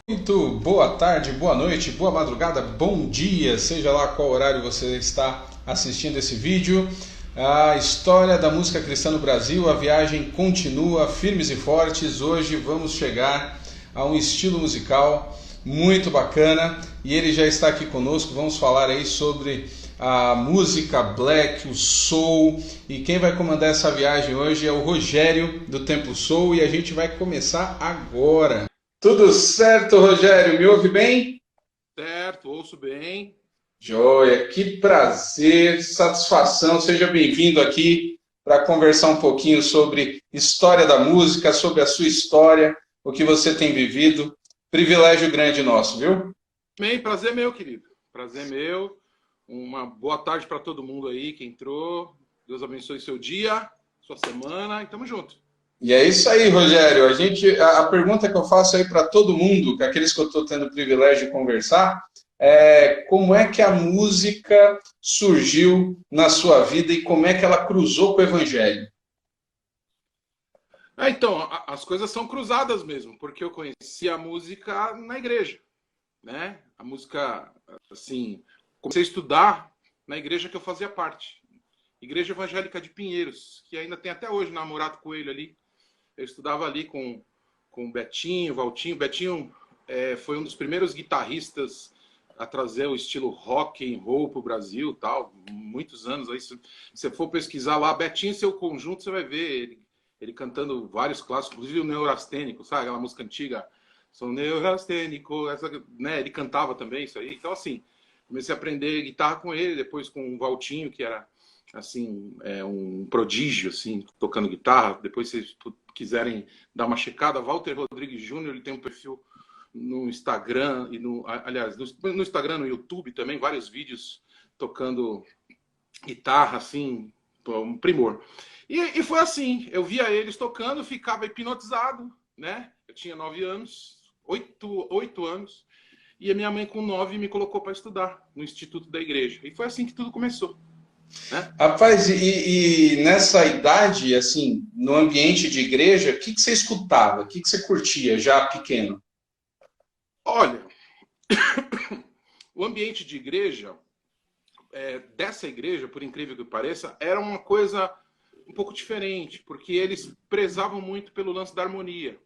Muito boa tarde, boa noite, boa madrugada, bom dia, seja lá qual horário você está assistindo esse vídeo. A história da música cristã no Brasil, a viagem continua firmes e fortes. Hoje vamos chegar a um estilo musical muito bacana e ele já está aqui conosco. Vamos falar aí sobre a música black, o soul, e quem vai comandar essa viagem hoje é o Rogério do Tempo Soul e a gente vai começar agora. Tudo certo, Rogério? Me ouve bem? Certo, ouço bem. Joia, que prazer, satisfação. Seja bem-vindo aqui para conversar um pouquinho sobre história da música, sobre a sua história, o que você tem vivido. Privilégio grande nosso, viu? Bem, prazer meu, querido. Prazer meu. Uma boa tarde para todo mundo aí que entrou. Deus abençoe seu dia, sua semana e tamo junto. E é isso aí, Rogério. A pergunta que eu faço aí para todo mundo, que aqueles que eu estou tendo o privilégio de conversar, é como é que a música surgiu na sua vida e como é que ela cruzou com o Evangelho? Então, as coisas são cruzadas mesmo, porque eu conheci a música na igreja, né? A música, assim, comecei a estudar na igreja que eu fazia parte. Igreja Evangélica de Pinheiros, que ainda tem até hoje Namorado Coelho ali. Eu estudava ali com o Betinho, Valtinho. Betinho foi um dos primeiros guitarristas a trazer o estilo rock and roll para o Brasil, tal, muitos anos. Aí, se você for pesquisar lá, Betinho e seu conjunto, você vai ver ele cantando vários clássicos, inclusive o Neurastênico, sabe? Aquela música antiga, sou neurastênico, essa, né? Ele cantava também isso aí. Então, assim, comecei a aprender guitarra com ele, depois com o Valtinho, que era assim, um prodígio, assim, tocando guitarra. Depois, se vocês quiserem dar uma checada, Walter Rodrigues Júnior, ele tem um perfil no Instagram, e aliás, no Instagram, no YouTube também, vários vídeos tocando guitarra, assim, um primor. E foi assim, eu via eles tocando, ficava hipnotizado, né? Eu tinha 9 anos, 8 anos, e a minha mãe com 9 me colocou para estudar no Instituto da Igreja. E foi assim que tudo começou, né? Rapaz, e nessa idade, assim, no ambiente de igreja, o que você escutava? O que você curtia já pequeno? Olha, o ambiente de igreja, dessa igreja, por incrível que pareça, era uma coisa um pouco diferente, porque eles prezavam muito pelo lance da harmonia.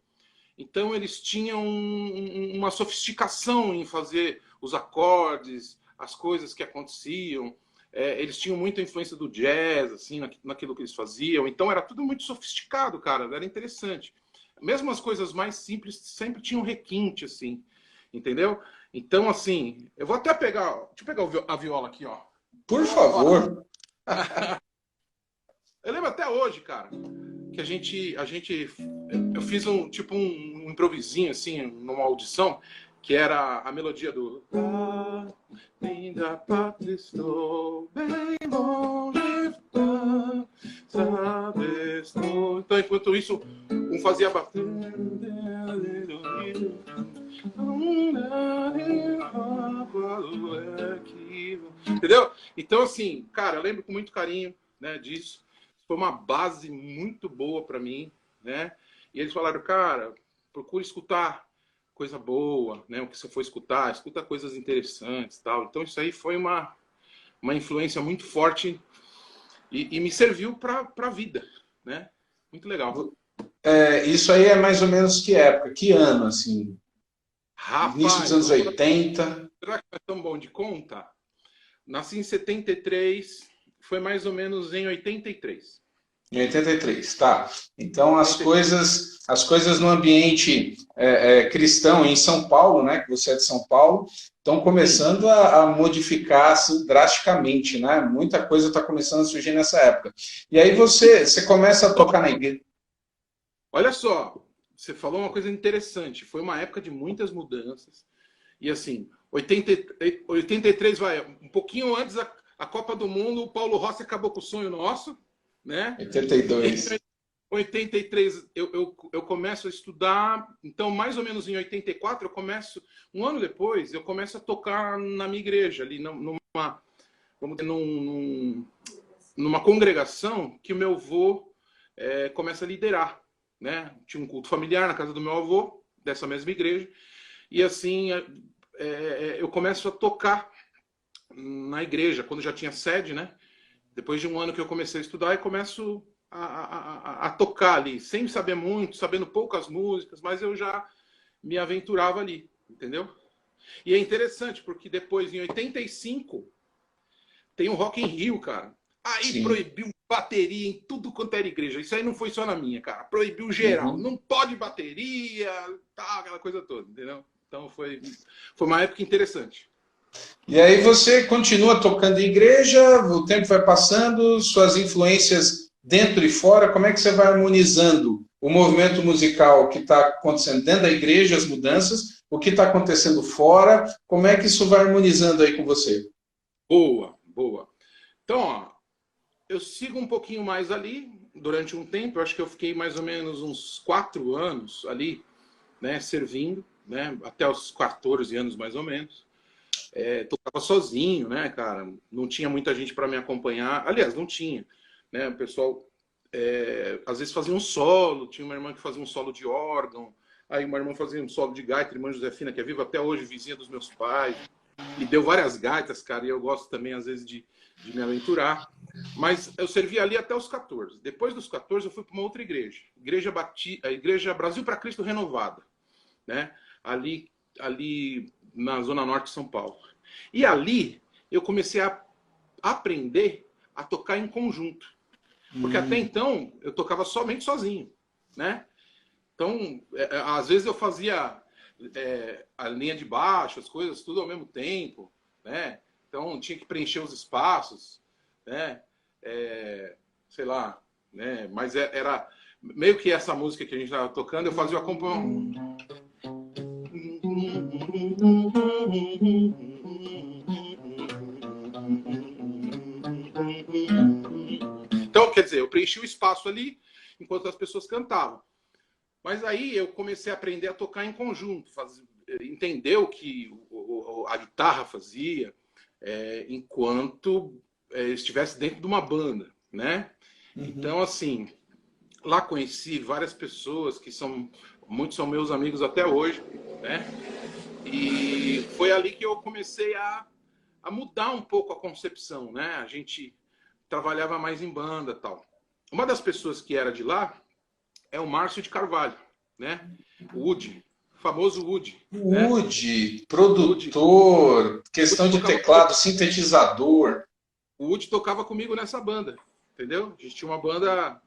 Então eles tinham uma sofisticação em fazer os acordes, as coisas que aconteciam. Eles tinham muita influência do jazz, assim, naquilo que eles faziam. Então era tudo muito sofisticado, cara. Era interessante. Mesmo as coisas mais simples sempre tinham requinte, assim, entendeu? Então, assim, eu vou até pegar, deixa eu pegar a viola aqui, ó. Por favor. Eu lembro até hoje, cara, que eu fiz um improvisinho, assim, numa audição, que era a melodia do Linda pátria estou bem longe, sabe, estou. Então, enquanto isso, um fazia bater. Entendeu? Então, assim, cara, eu lembro com muito carinho, né, disso. Foi uma base muito boa para mim, né? E eles falaram, cara, procure escutar coisa boa, né? O que você for escutar, escuta coisas interessantes, tal. Então isso aí foi uma influência muito forte e me serviu para a vida, né? Muito legal. Isso aí é mais ou menos que época? Que ano, assim? Início dos Rapaz, anos 80? será que é tão bom de conta? Nasci em 73, foi mais ou menos em 83. Em 83, tá. Então Oitenta as coisas no ambiente cristão em São Paulo, né? Que você é de São Paulo, estão Sim. começando a modificar assim, drasticamente, né? Muita coisa está começando a surgir nessa época. E aí você começa a tocar na igreja. Olha só, você falou uma coisa interessante. Foi uma época de muitas mudanças. E assim, 83 vai, um pouquinho antes a Copa do Mundo, o Paulo Rossi acabou com o sonho nosso, né? 82. Em 83 eu começo a estudar, então mais ou menos em 84 eu começo, um ano depois, eu começo a tocar na minha igreja, ali vamos dizer, numa congregação que o meu avô começa a liderar, né? Tinha um culto familiar na casa do meu avô, dessa mesma igreja, E assim, eu começo a tocar na igreja, quando já tinha sede, né? Depois de um ano que eu comecei a estudar, eu começo a tocar ali, sem saber muito, sabendo poucas músicas, mas eu já me aventurava ali, entendeu? E é interessante, porque depois, em 85, tem o Rock in Rio, cara. Aí Sim. proibiu bateria em tudo quanto era igreja. Isso aí não foi só na minha, cara. Proibiu geral. Uhum. Não pode bateria, tá, aquela coisa toda, entendeu? Então foi uma época interessante. E aí você continua tocando em igreja, o tempo vai passando, suas influências dentro e fora, como é que você vai harmonizando o movimento musical que está acontecendo dentro da igreja, as mudanças, o que está acontecendo fora, como é que isso vai harmonizando aí com você? Boa, boa. Então, ó, eu sigo um pouquinho mais ali durante um tempo. Eu acho que eu fiquei mais ou menos uns 4 anos ali, né, servindo, né, até os 14 anos mais ou menos. Tocava sozinho, né, cara? Não tinha muita gente para me acompanhar. Aliás, não tinha, né? O pessoal às vezes fazia um solo. Tinha uma irmã que fazia um solo de órgão. Aí uma irmã fazia um solo de gaita, irmã Josefina, que é viva até hoje, vizinha dos meus pais. Me deu várias gaitas, cara, e eu gosto também, às vezes, de me aventurar. Mas eu servi ali até os 14. Depois dos 14, eu fui para uma outra igreja. A Igreja Brasil para Cristo Renovada, né? Ali na Zona Norte de São Paulo. E ali eu comecei a aprender a tocar em conjunto. Porque até então eu tocava somente sozinho, né? Então, às vezes eu fazia a linha de baixo, as coisas tudo ao mesmo tempo, né? Então tinha que preencher os espaços, né? Sei lá, né? Mas era meio que essa música que a gente estava tocando, eu fazia o acompanhamento. Então, quer dizer, eu preenchi o espaço ali enquanto as pessoas cantavam. Mas aí eu comecei a aprender a tocar em conjunto, entender o que a guitarra fazia, enquanto estivesse dentro de uma banda, né? Uhum. Então, assim, lá conheci várias pessoas que muitos são meus amigos até hoje, né? E foi ali que eu comecei a mudar um pouco a concepção, né? A gente trabalhava mais em banda, tal. Uma das pessoas que era de lá é o Márcio de Carvalho, né? O Woody, famoso Woody. Woody, né? Produtor, Woody. Questão Woody de teclado, sintetizador. O Woody tocava comigo nessa banda, entendeu? A gente tinha uma banda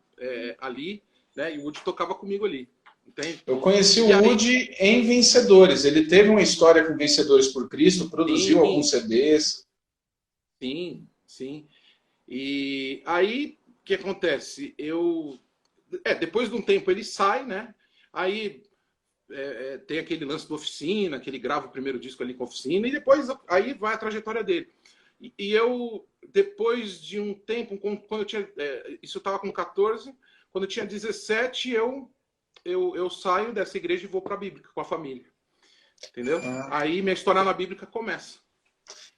ali, né? E o Woody tocava comigo ali, entende? Eu conheci o Woody em Vencedores. Ele teve uma história com Vencedores por Cristo, produziu alguns CDs. Sim, sim. E aí, o que acontece? Depois de um tempo ele sai, né? Aí tem aquele lance da Oficina, que ele grava o primeiro disco ali com a Oficina, e depois aí vai a trajetória dele. E eu, depois de um tempo, quando eu tinha... isso eu estava com 14, quando eu tinha 17, eu saio dessa igreja e vou para a Bíblica com a família. Entendeu? Aí minha história na Bíblica começa.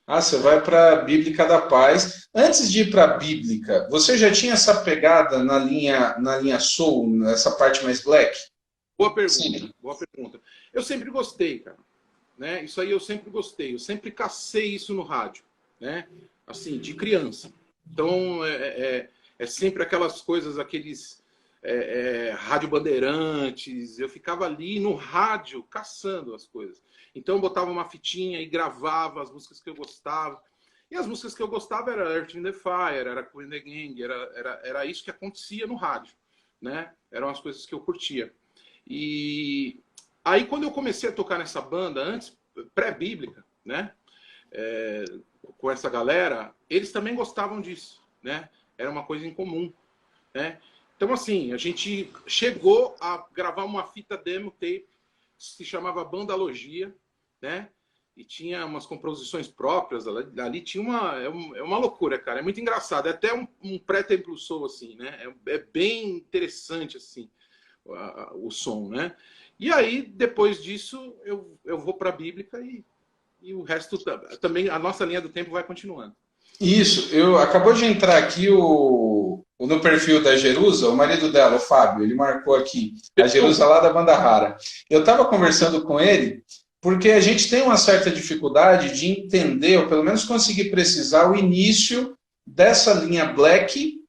Você vai para a Bíblica da Paz. Antes de ir para a Bíblica, você já tinha essa pegada na linha soul, nessa parte mais black? Boa pergunta. Sim. Boa pergunta. Eu sempre gostei, cara. Né? Isso aí eu sempre gostei. Eu sempre cacei isso no rádio, né? Assim, de criança. Então, é sempre aquelas coisas, aqueles rádio bandeirantes. Eu ficava ali no rádio caçando as coisas. Então eu botava uma fitinha e gravava as músicas que eu gostava. E as músicas que eu gostava era Earth, Wind the Fire, era Queen the Gang, era isso que acontecia no rádio, né? Eram as coisas que eu curtia. E aí quando eu comecei a tocar nessa banda, antes, pré-bíblica, né? Com essa galera, eles também gostavam disso, né? Era uma coisa em comum, né? Então assim, a gente chegou a gravar uma fita demo tape, se chamava Bandalogia, né? E tinha umas composições próprias, ali tinha uma loucura, cara, é muito engraçado, é até um pré-templo soul, assim, né? É bem interessante, assim, o som, né? E aí, depois disso, eu vou para a Bíblica e o resto também, a nossa linha do tempo vai continuando. Isso, acabou de entrar aqui no perfil da Jerusa, o marido dela, o Fábio, ele marcou aqui, a Jerusa lá da Banda Rara. Eu estava conversando com ele, porque a gente tem uma certa dificuldade de entender, ou pelo menos conseguir precisar o início dessa linha black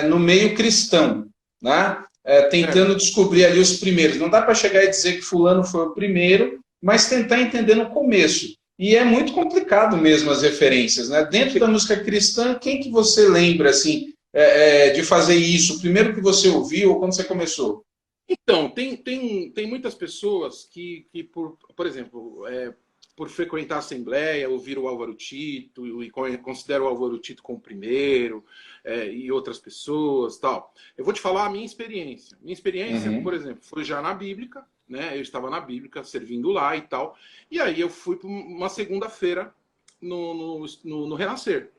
no meio cristão, né? Tentando descobrir ali os primeiros. Não dá para chegar e dizer que fulano foi o primeiro, mas tentar entender no começo. E é muito complicado mesmo as referências, né? Dentro da música cristã, quem que você lembra, assim, de fazer isso? Primeiro que você ouviu ou quando você começou? Então, tem muitas pessoas que por exemplo, por frequentar a Assembleia, ouvir o Álvaro Tito e consideram o Álvaro Tito como primeiro, e outras pessoas, tal. Eu vou te falar a minha experiência. Minha experiência, por exemplo, foi já na Bíblica, né? Eu estava na Bíblica, servindo lá e tal. E aí eu fui para uma segunda-feira no Renascer,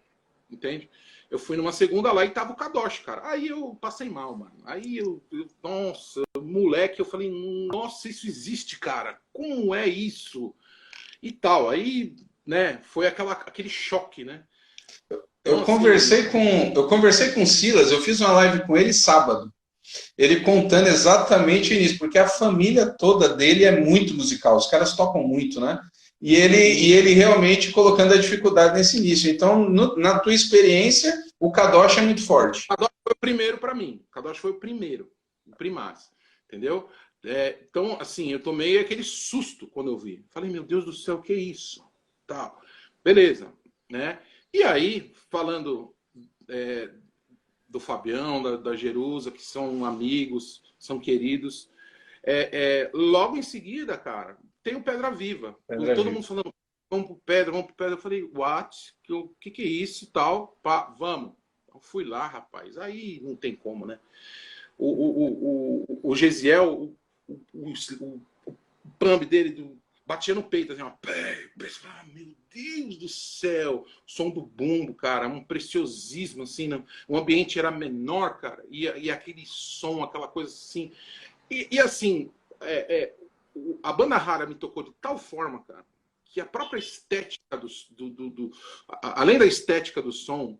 entende? Eu fui numa segunda lá e tava o Kadosh, cara. Aí eu passei mal, mano. Aí nossa, moleque, eu falei, nossa, isso existe, cara. Como é isso? E tal. Aí, né, foi aquele choque, né? Então, Eu conversei com o Silas, eu fiz uma live com ele sábado. Ele contando exatamente isso, porque a família toda dele é muito musical, os caras tocam muito, né? E ele realmente colocando a dificuldade nesse início. Então, na tua experiência, o Kadosh é muito forte. O Kadosh foi o primeiro para mim. O Kadosh foi o primeiro, o primaz, entendeu? Então, assim, eu tomei aquele susto quando eu vi. Falei, meu Deus do céu, o que é isso? Tal. Beleza, né? E aí, falando do Fabião, da Jerusa, que são amigos, são queridos, logo em seguida, cara, tem o Pedra Viva. Todo mundo falando, vamos pro Pedra, vamos pro Pedra. Eu falei, what? Que é isso? Tal, pá, vamos. Eu fui lá, rapaz. Aí não tem como, né? O Gesiel, o pamb dele batia no peito, assim, ó. Meu Deus do céu! O som do bumbo, cara, um preciosismo, assim, né? O ambiente era menor, cara, e aquele som, aquela coisa assim. E assim, a banda rara me tocou de tal forma, cara, que a própria estética além da estética do som,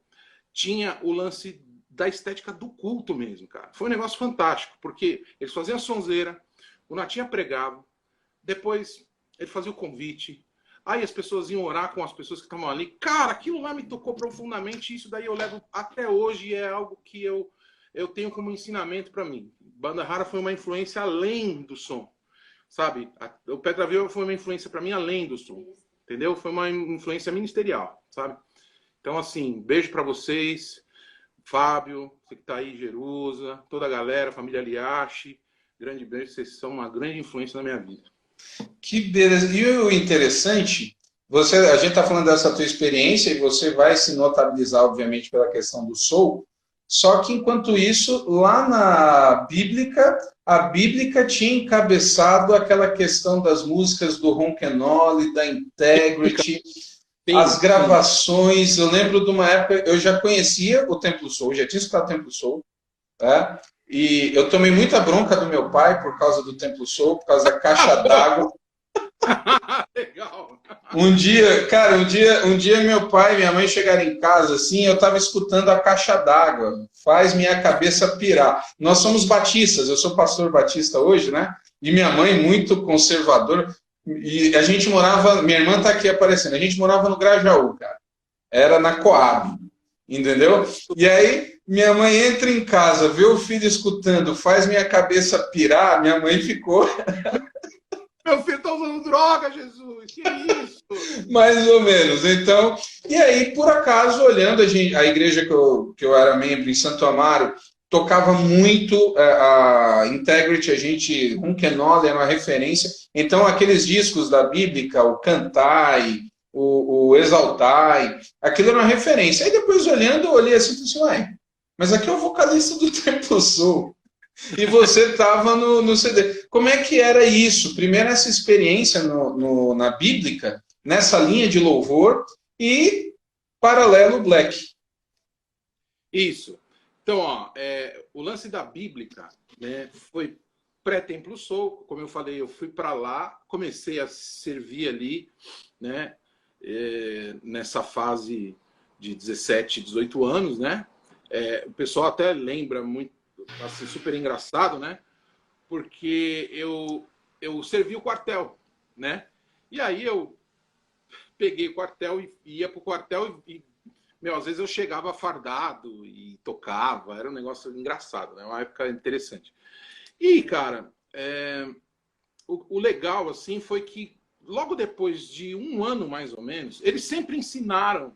tinha o lance da estética do culto mesmo, cara. Foi um negócio fantástico, porque eles faziam a sonzeira, o Natinha pregava, depois ele fazia o convite, aí as pessoas iam orar com as pessoas que estavam ali. Cara, aquilo lá me tocou profundamente, isso daí eu levo até hoje, é algo que eu tenho como ensinamento para mim. Banda Rara foi uma influência além do som, sabe? O Pedra Viva foi uma influência para mim além do som, entendeu? Foi uma influência ministerial, sabe? Então, assim, beijo para vocês, Fábio, você que tá aí, Jerusa, toda a galera, família Liache, grande beijo, vocês são uma grande influência na minha vida. Que beleza. E o interessante, a gente está falando dessa tua experiência e você vai se notabilizar, obviamente, pela questão do soul, só que, enquanto isso, lá na Bíblica, a Bíblica tinha encabeçado aquela questão das músicas do Ronquenole, da Integrity, as gravações. Eu lembro de uma época, eu já conhecia o Templo Soul, já tinha escutado o Templo Soul, tá? E eu tomei muita bronca do meu pai por causa do Templo Soul, por causa da caixa d'água. Legal. Um dia meu pai e minha mãe chegaram em casa assim, eu estava escutando a caixa d'água. Faz minha cabeça pirar. Nós somos batistas, eu sou pastor batista hoje, né? E minha mãe muito conservadora. E a gente morava, minha irmã está aqui aparecendo, a gente morava no Grajaú, cara. Era na Coab, entendeu? E aí minha mãe entra em casa, vê o filho escutando, faz minha cabeça pirar, minha mãe ficou... Meu filho tá usando droga, Jesus, que isso? Mais ou menos, então... E aí, por acaso, olhando a igreja que eu era membro em Santo Amaro, tocava muito a Integrity, Ronquenole era uma referência, então aqueles discos da Bíblica, o Cantai, o Exaltai, aquilo era uma referência. Aí depois olhando, eu olhei assim e falei assim, mas aqui é o vocalista do Templo Soul. E você estava no CD. Como é que era isso? Primeiro essa experiência na Bíblica, nessa linha de louvor e paralelo Black. Isso. Então, ó, o lance da Bíblica, né, foi pré-Templo Soul, como eu falei, eu fui para lá, comecei a servir ali, né, nessa fase de 17, 18 anos, né? O pessoal até lembra muito, assim, super engraçado, né? Porque eu servi o quartel, né? E aí eu peguei o quartel e ia pro quartel e meu, às vezes eu chegava fardado e tocava, era um negócio engraçado, né? Uma época interessante. E, cara, o legal, assim, foi que logo depois de um ano, mais ou menos, eles sempre ensinaram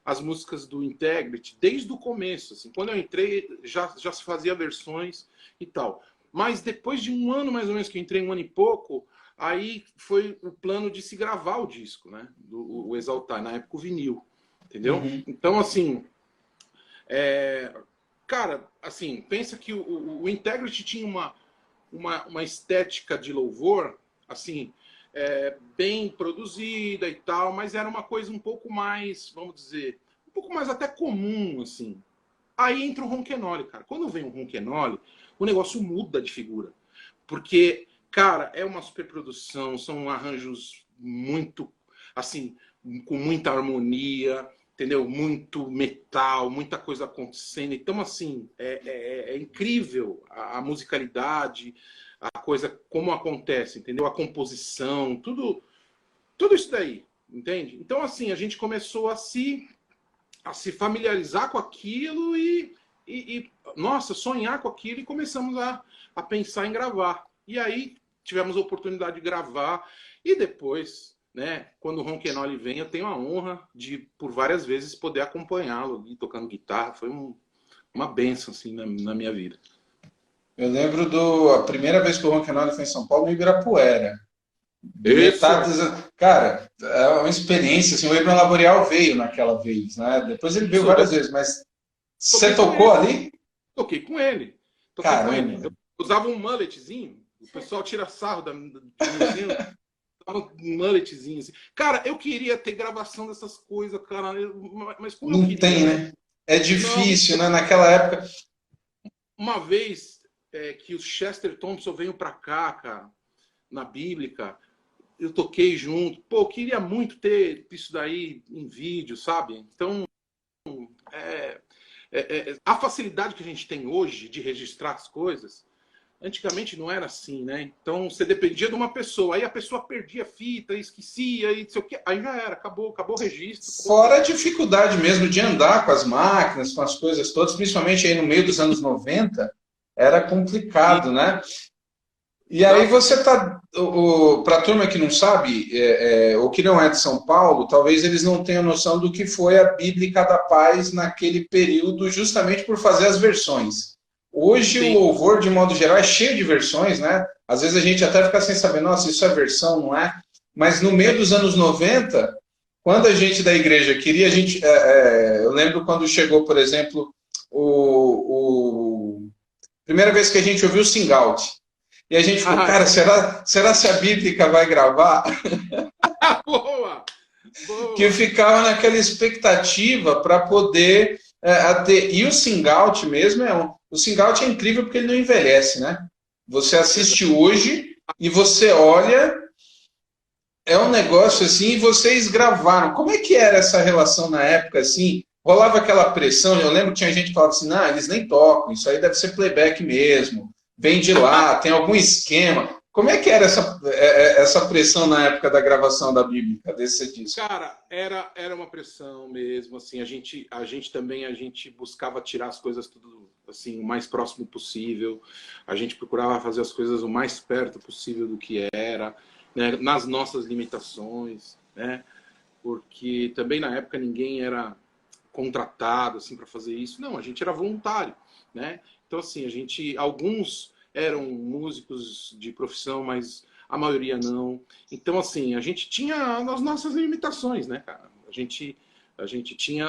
as músicas do Integrity desde o começo. Assim, quando eu entrei, já se fazia versões e tal. Mas depois de um ano, mais ou menos, que eu entrei, um ano e pouco, aí foi o plano de se gravar o disco, né? O Exaltar, na época o vinil, entendeu? Uhum. Então, assim, cara, assim, pensa que o Integrity tinha uma estética de louvor, assim, bem produzida e tal, mas era uma coisa um pouco mais, vamos dizer, um pouco mais até comum, assim. Aí entra o Ronquenole, cara. Quando vem o Ronquenole, o negócio muda de figura. Porque, cara, é uma superprodução, são arranjos muito, assim, com muita harmonia, entendeu? Muito metal, muita coisa acontecendo. Então, assim, é incrível a musicalidade, a coisa, como acontece, entendeu? A composição, tudo isso daí, entende? Então, assim, a gente começou a se familiarizar com aquilo e nossa, sonhar com aquilo e começamos a pensar em gravar. E aí tivemos a oportunidade de gravar e depois, né, quando o Ronquenole vem, eu tenho a honra de, por várias vezes, poder acompanhá-lo e tocando guitarra. Foi uma benção, assim, na minha vida. Eu lembro a primeira vez que o Ronquenole foi em São Paulo, no Ibirapuera. Isso! Metade cara, é uma experiência, assim, o Abraham Laboriel veio naquela vez, né? Depois ele veio Isso, várias vezes, mas você toquei com tocou ele. ali? Toquei com ele. Toquei com ele. Caramba! Eu usava um mulletzinho. O pessoal tira sarro de mim, assim, um mulletzinho. Assim. Cara, eu queria ter gravação dessas coisas, cara. Mas como eu Não queria, tem, né? né? É Não, difícil, né? Naquela época. uma vez que o Chester Thompson veio pra cá, cara, na Bíblica, eu toquei junto. Pô, eu queria muito ter isso daí em vídeo, sabe? Então, a facilidade que a gente tem hoje de registrar as coisas, antigamente não era assim, né? Então você dependia de uma pessoa, aí a pessoa perdia a fita, esquecia, e não sei o quê, aí já era, acabou o registro, acabou Fora a tudo. dificuldade mesmo de andar com as máquinas, com as coisas todas, principalmente aí no meio dos anos 90, era E, complicado, né? E aí exato. você tá, para a turma que não sabe, ou que não é de São Paulo, talvez eles não tenham noção do que foi a Bíblica da Paz naquele período, justamente por fazer as versões. Hoje o Sim. louvor, de modo geral, é cheio de versões, né? Às vezes a gente até fica sem saber, nossa, isso é versão, não é? Mas no meio dos anos 90, quando a gente da igreja queria, a gente, eu lembro quando chegou, por exemplo, primeira vez que a gente ouviu o Sing Out. E a gente ficou, cara, será se a Bíblica vai gravar? Boa! Que Boa! ficava naquela expectativa para poder ter. E o Singout mesmo o Singout é incrível porque ele não envelhece, né? Você assiste hoje e você olha, é um negócio assim, e vocês gravaram. Como é que era essa relação na época, assim? Rolava aquela pressão, eu lembro que tinha gente que falava assim, não, eles nem tocam, isso aí deve ser playback mesmo, vem de lá, tem algum esquema. Como é que era essa pressão na época da gravação da Bíblia, desse disco? Cara, era uma pressão mesmo, assim, a gente também, a gente buscava tirar as coisas tudo, assim, o mais próximo possível, a gente procurava fazer as coisas o mais perto possível do que era, né, nas nossas limitações, né, porque também na época ninguém era contratado, assim, para fazer isso, não, a gente era voluntário, né, então, assim, alguns eram músicos de profissão, mas a maioria não. Então, assim, a gente tinha as nossas limitações, né, cara? A gente tinha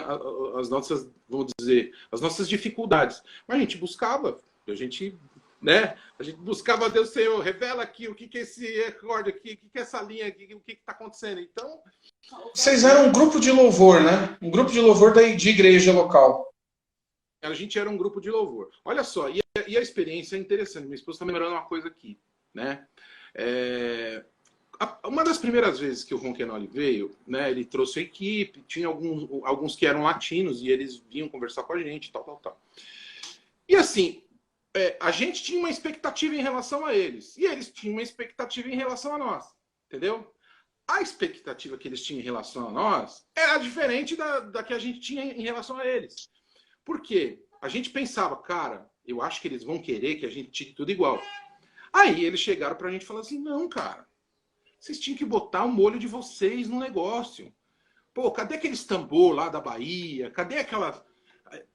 as nossas, vamos dizer, as nossas dificuldades. Mas a gente buscava, né? A gente buscava Deus, Senhor, revela aqui o que é esse acorde aqui, o que é essa linha aqui, o que está acontecendo. Então, Vocês eram um grupo de louvor, né? Um grupo de louvor de igreja local. a gente era um grupo de louvor. Olha só, e a experiência é interessante. Minha esposa está me lembrando uma coisa aqui, né? Uma das primeiras vezes que o Ronquenole veio, né, ele trouxe a equipe, tinha alguns que eram latinos e eles vinham conversar com a gente, tal. E assim, a gente tinha uma expectativa em relação a eles e eles tinham uma expectativa em relação a nós, entendeu? a expectativa que eles tinham em relação a nós era diferente da que a gente tinha em relação a eles. Por quê? A gente pensava, cara, eu acho que eles vão querer que a gente tire tudo igual. Aí eles chegaram pra gente e falaram assim, não, cara, vocês tinham que botar o molho de vocês no negócio. Pô, cadê aqueles tambor lá da Bahia? Cadê aquela...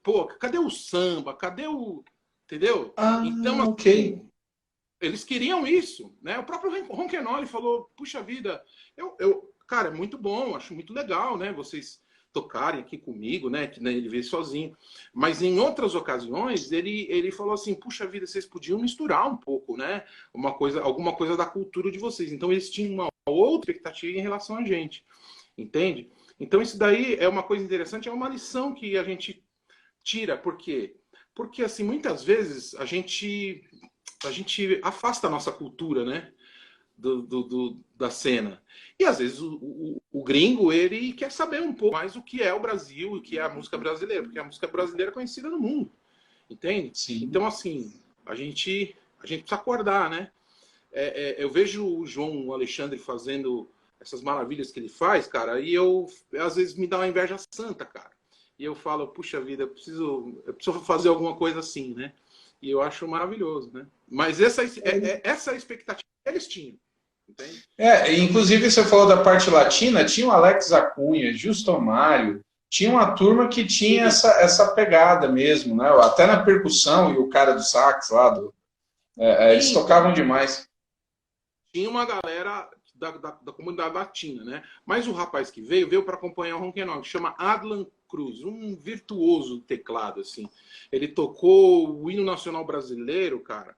Pô, cadê o samba? Cadê o... Entendeu? Então, assim, ok. eles queriam isso, né? O próprio Ronquenoli falou, puxa vida, cara, é muito bom, acho muito legal, né? Vocês tocarem aqui comigo, né? Que ele veio sozinho. Mas em outras ocasiões, ele falou assim, puxa vida, vocês podiam misturar um pouco, né? Alguma coisa da cultura de vocês. Então eles tinham uma outra expectativa em relação a gente, entende? Então isso daí é uma coisa interessante, é uma lição que a gente tira. Por quê? Porque, assim, muitas vezes a gente afasta a nossa cultura, né? Da cena. E às vezes o gringo, ele quer saber um pouco mais o que é o Brasil, o que é a música brasileira, porque a música brasileira é conhecida no mundo, entende? Sim. Então, assim, a gente precisa acordar, né? Eu vejo o João Alexandre fazendo essas maravilhas que ele faz, cara, e às vezes me dá uma inveja santa, cara. E eu falo, puxa vida, eu preciso fazer alguma coisa assim, né? E eu acho maravilhoso, né? Mas essa expectativa eles tinham, entende? Inclusive você falou da parte latina, tinha o Alex Acunha, Justo Mário, tinha uma turma que tinha essa pegada mesmo, né? Até na percussão e o cara do sax lá, eles tocavam demais. Tinha uma galera da comunidade latina, né? Mas o rapaz que veio para acompanhar o Ronquenol, que chama Adlan Cruz, um virtuoso teclado, assim. Ele tocou o hino nacional brasileiro, cara,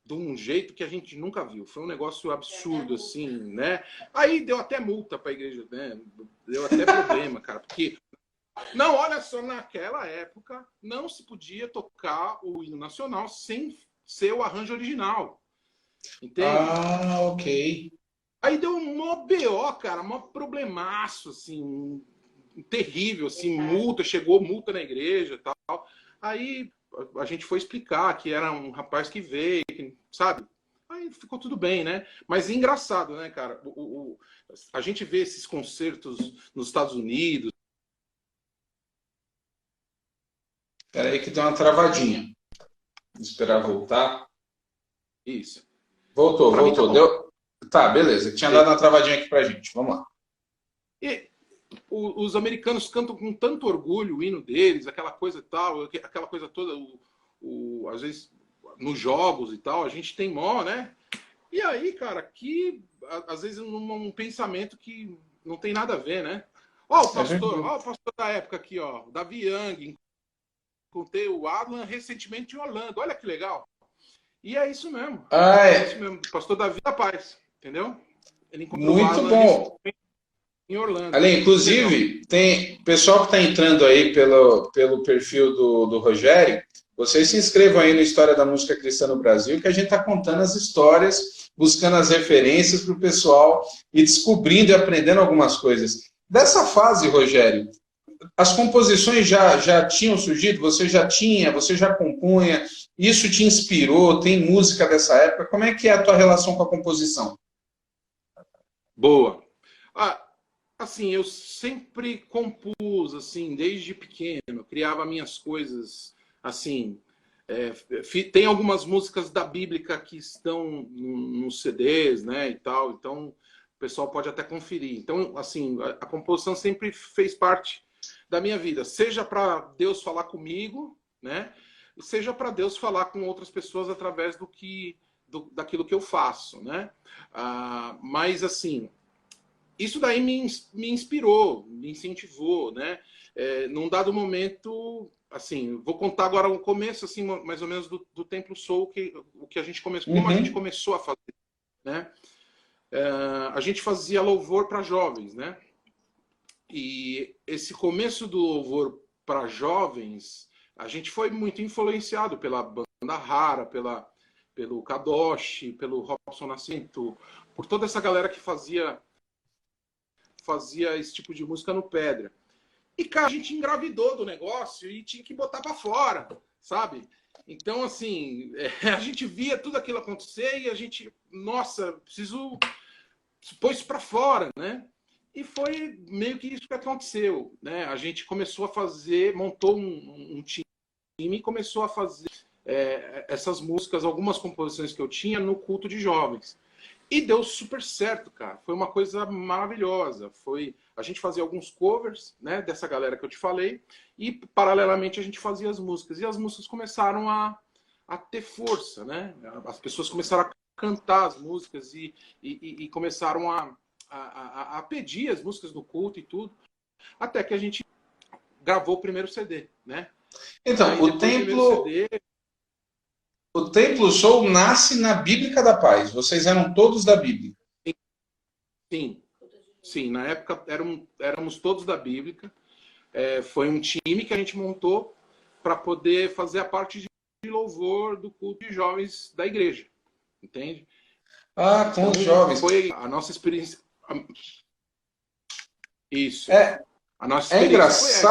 de um jeito que a gente nunca viu. Foi um negócio absurdo, assim, né? Aí deu até multa para a igreja, né? Deu até problema, cara, porque... Não, olha só, naquela época não se podia tocar o hino nacional sem ser o arranjo original. Entende? Ah, ok. Aí deu um mó BO, cara, mó problemaço, assim, terrível, assim, chegou multa na igreja e tal. Aí a gente foi explicar que era um rapaz que veio, sabe? Aí ficou tudo bem, né? Mas é engraçado, né, cara? A gente vê esses concertos nos Estados Unidos. Espera aí que deu uma travadinha. Vou esperar voltar. Isso. Voltou. Tá, deu... Tá, beleza. Tinha dado uma travadinha aqui pra gente. Vamos lá. E os americanos cantam com tanto orgulho o hino deles, aquela coisa e tal, aquela coisa toda, às vezes nos jogos e tal, a gente tem mó, né? E aí, cara, aqui, às vezes, um pensamento que não tem nada a ver, né? Ó, o pastor da época aqui, ó, Davi Young, contei o Adlan recentemente em Orlando, olha que legal. E é isso mesmo. É isso mesmo. Pastor Davi da Paz, entendeu? Ele encontrou muito bom. Em Orlando. Ali, inclusive, tem pessoal que está entrando aí pelo perfil do Rogério. Vocês se inscrevam aí no História da Música Cristã no Brasil, que a gente está contando as histórias, buscando as referências para o pessoal e descobrindo e aprendendo algumas coisas. Dessa fase, Rogério, as composições já tinham surgido? Você já compunha? Isso te inspirou? Tem música dessa época? Como é que é a tua relação com a composição? Boa. Assim, eu sempre compus, assim, desde pequeno. Criava minhas coisas, assim... tem algumas músicas da Bíblia que estão nos CDs, né, e tal. Então, o pessoal pode até conferir. Então, assim, a composição sempre fez parte da minha vida. Seja para Deus falar comigo, né? Seja para Deus falar com outras pessoas através daquilo que eu faço, né? Mas, assim, isso daí me inspirou, me incentivou, né? Num dado momento, assim, vou contar agora o começo, assim, mais ou menos do Templo Soul, o que a gente começou, como a gente começou a fazer, né? A gente fazia louvor para jovens, né? E esse começo do louvor para jovens, a gente foi muito influenciado pela banda Rara, pelo Kadoshi, pelo Robson Nascimento, por toda essa galera que fazia esse tipo de música no Pedra. E, cara, a gente engravidou do negócio e tinha que botar para fora, sabe? Então, assim, a gente via tudo aquilo acontecer e a gente, nossa, preciso pôs para fora, né? E foi meio que isso que aconteceu, né? A gente começou a fazer, montou um time e começou a fazer essas músicas, algumas composições que eu tinha no culto de jovens. E deu super certo, cara. Foi uma coisa maravilhosa. A gente fazia alguns covers, né, dessa galera que eu te falei, e paralelamente a gente fazia as músicas. E as músicas começaram a ter força, né? As pessoas começaram a cantar as músicas e começaram a pedir as músicas do culto e tudo, até que a gente gravou o primeiro CD, né? Então, o Templo Soul nasce na Bíblica da Paz. Vocês eram todos da Bíblia. Sim, sim. Na época éramos todos da Bíblica. Foi um time que a gente montou para poder fazer a parte de louvor do culto de jovens da igreja, entende? Ah, com os jovens. Foi a nossa experiência. Isso. A nossa experiência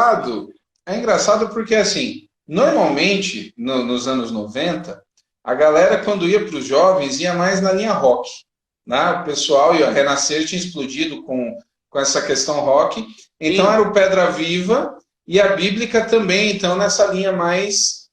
é engraçado porque, assim, normalmente, nos anos 90, a galera, quando ia para os jovens, ia mais na linha rock. Né? O pessoal e a Renascer tinha explodido com essa questão rock. Então, sim, era o Pedra Viva e a Bíblica também, então, nessa linha mais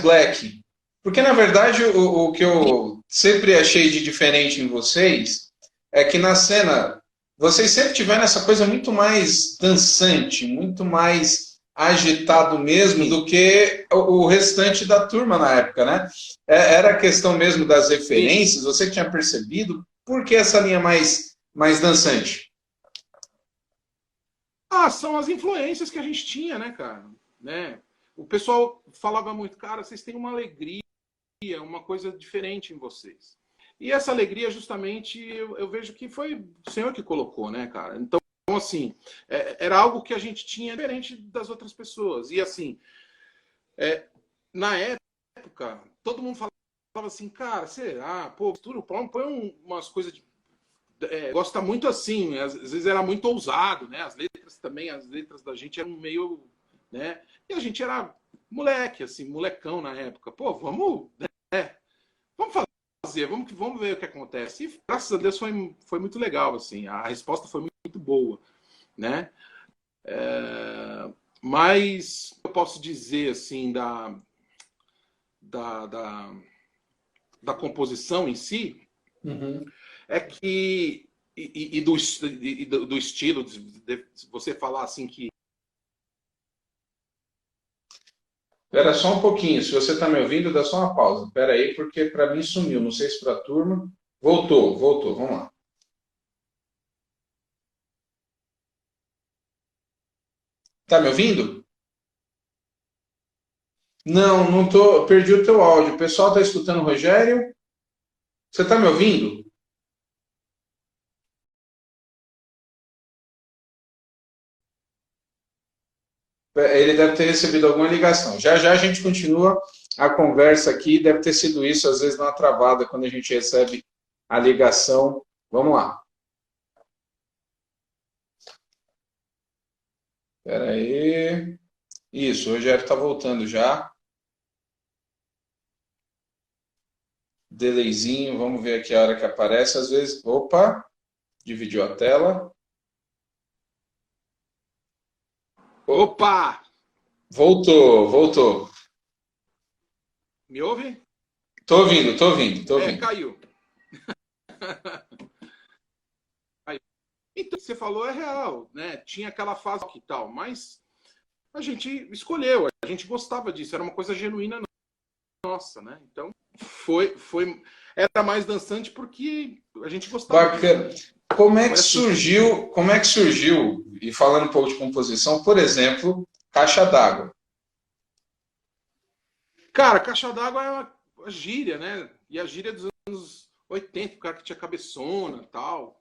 black. Porque, na verdade, o que eu sempre achei de diferente em vocês é que na cena vocês sempre tiveram essa coisa muito mais dançante, muito mais agitado mesmo do que o restante da turma na época, né? Era a questão mesmo das referências, você que tinha percebido, por que essa linha mais dançante? São as influências que a gente tinha, né, cara? Né? O pessoal falava muito, cara, vocês têm uma alegria, uma coisa diferente em vocês. E essa alegria, justamente, eu vejo que foi o Senhor que colocou, né, cara? Então, assim, era algo que a gente tinha diferente das outras pessoas. E, assim, na época, todo mundo falava assim, cara, será? Pô, tudo põe umas coisas de... gosta muito assim, às vezes era muito ousado, né? As letras da gente eram meio, né? E a gente era moleque, assim, molecão na época. Pô, vamos fazer, vamos ver o que acontece. E graças a Deus foi muito legal, assim, a resposta foi muito boa, né? Mas eu posso dizer, assim, da composição em si, é que do estilo, de você falar assim que... Espera só um pouquinho, se você está me ouvindo, dá só uma pausa. Espera aí, porque para mim sumiu, não sei se para a turma. Voltou, vamos lá. Tá me ouvindo? Não tô, perdi o teu áudio. O pessoal está escutando o Rogério? Você está me ouvindo? Ele deve ter recebido alguma ligação. Já a gente continua a conversa aqui. Deve ter sido isso, às vezes, na travada, quando a gente recebe a ligação. Vamos lá. Espera aí. Isso, o Rogério está voltando já. Delayzinho, vamos ver aqui a hora que aparece. Às vezes, opa, dividiu a tela. Opa! Voltou. Me ouve? Tô ouvindo. Caiu. Então, o que você falou é real, né? Tinha aquela fase que tal, mas a gente escolheu, a gente gostava disso, era uma coisa genuína nossa, né? Então, era mais dançante porque a gente gostava. Bacana. Disso, né? Como é que surgiu, e falando um pouco de composição, por exemplo, Caixa d'Água? Cara, Caixa d'Água é uma gíria, né? E a gíria dos anos 80, o cara que tinha cabeçona e tal.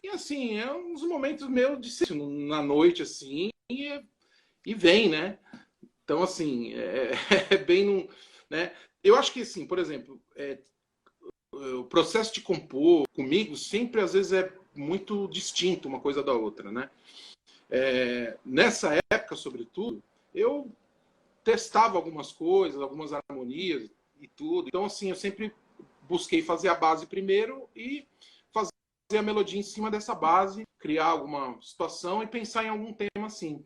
E assim, é uns momentos meio de na noite, assim, e vem, né? Então, assim, bem... né? Eu acho que, assim, por exemplo, o processo de compor comigo sempre, às vezes, é muito distinto uma coisa da outra, né? Nessa época, sobretudo, eu testava algumas coisas, algumas harmonias e tudo. Então, assim, eu sempre busquei fazer a base primeiro e fazer a melodia em cima dessa base, criar alguma situação e pensar em algum tema assim,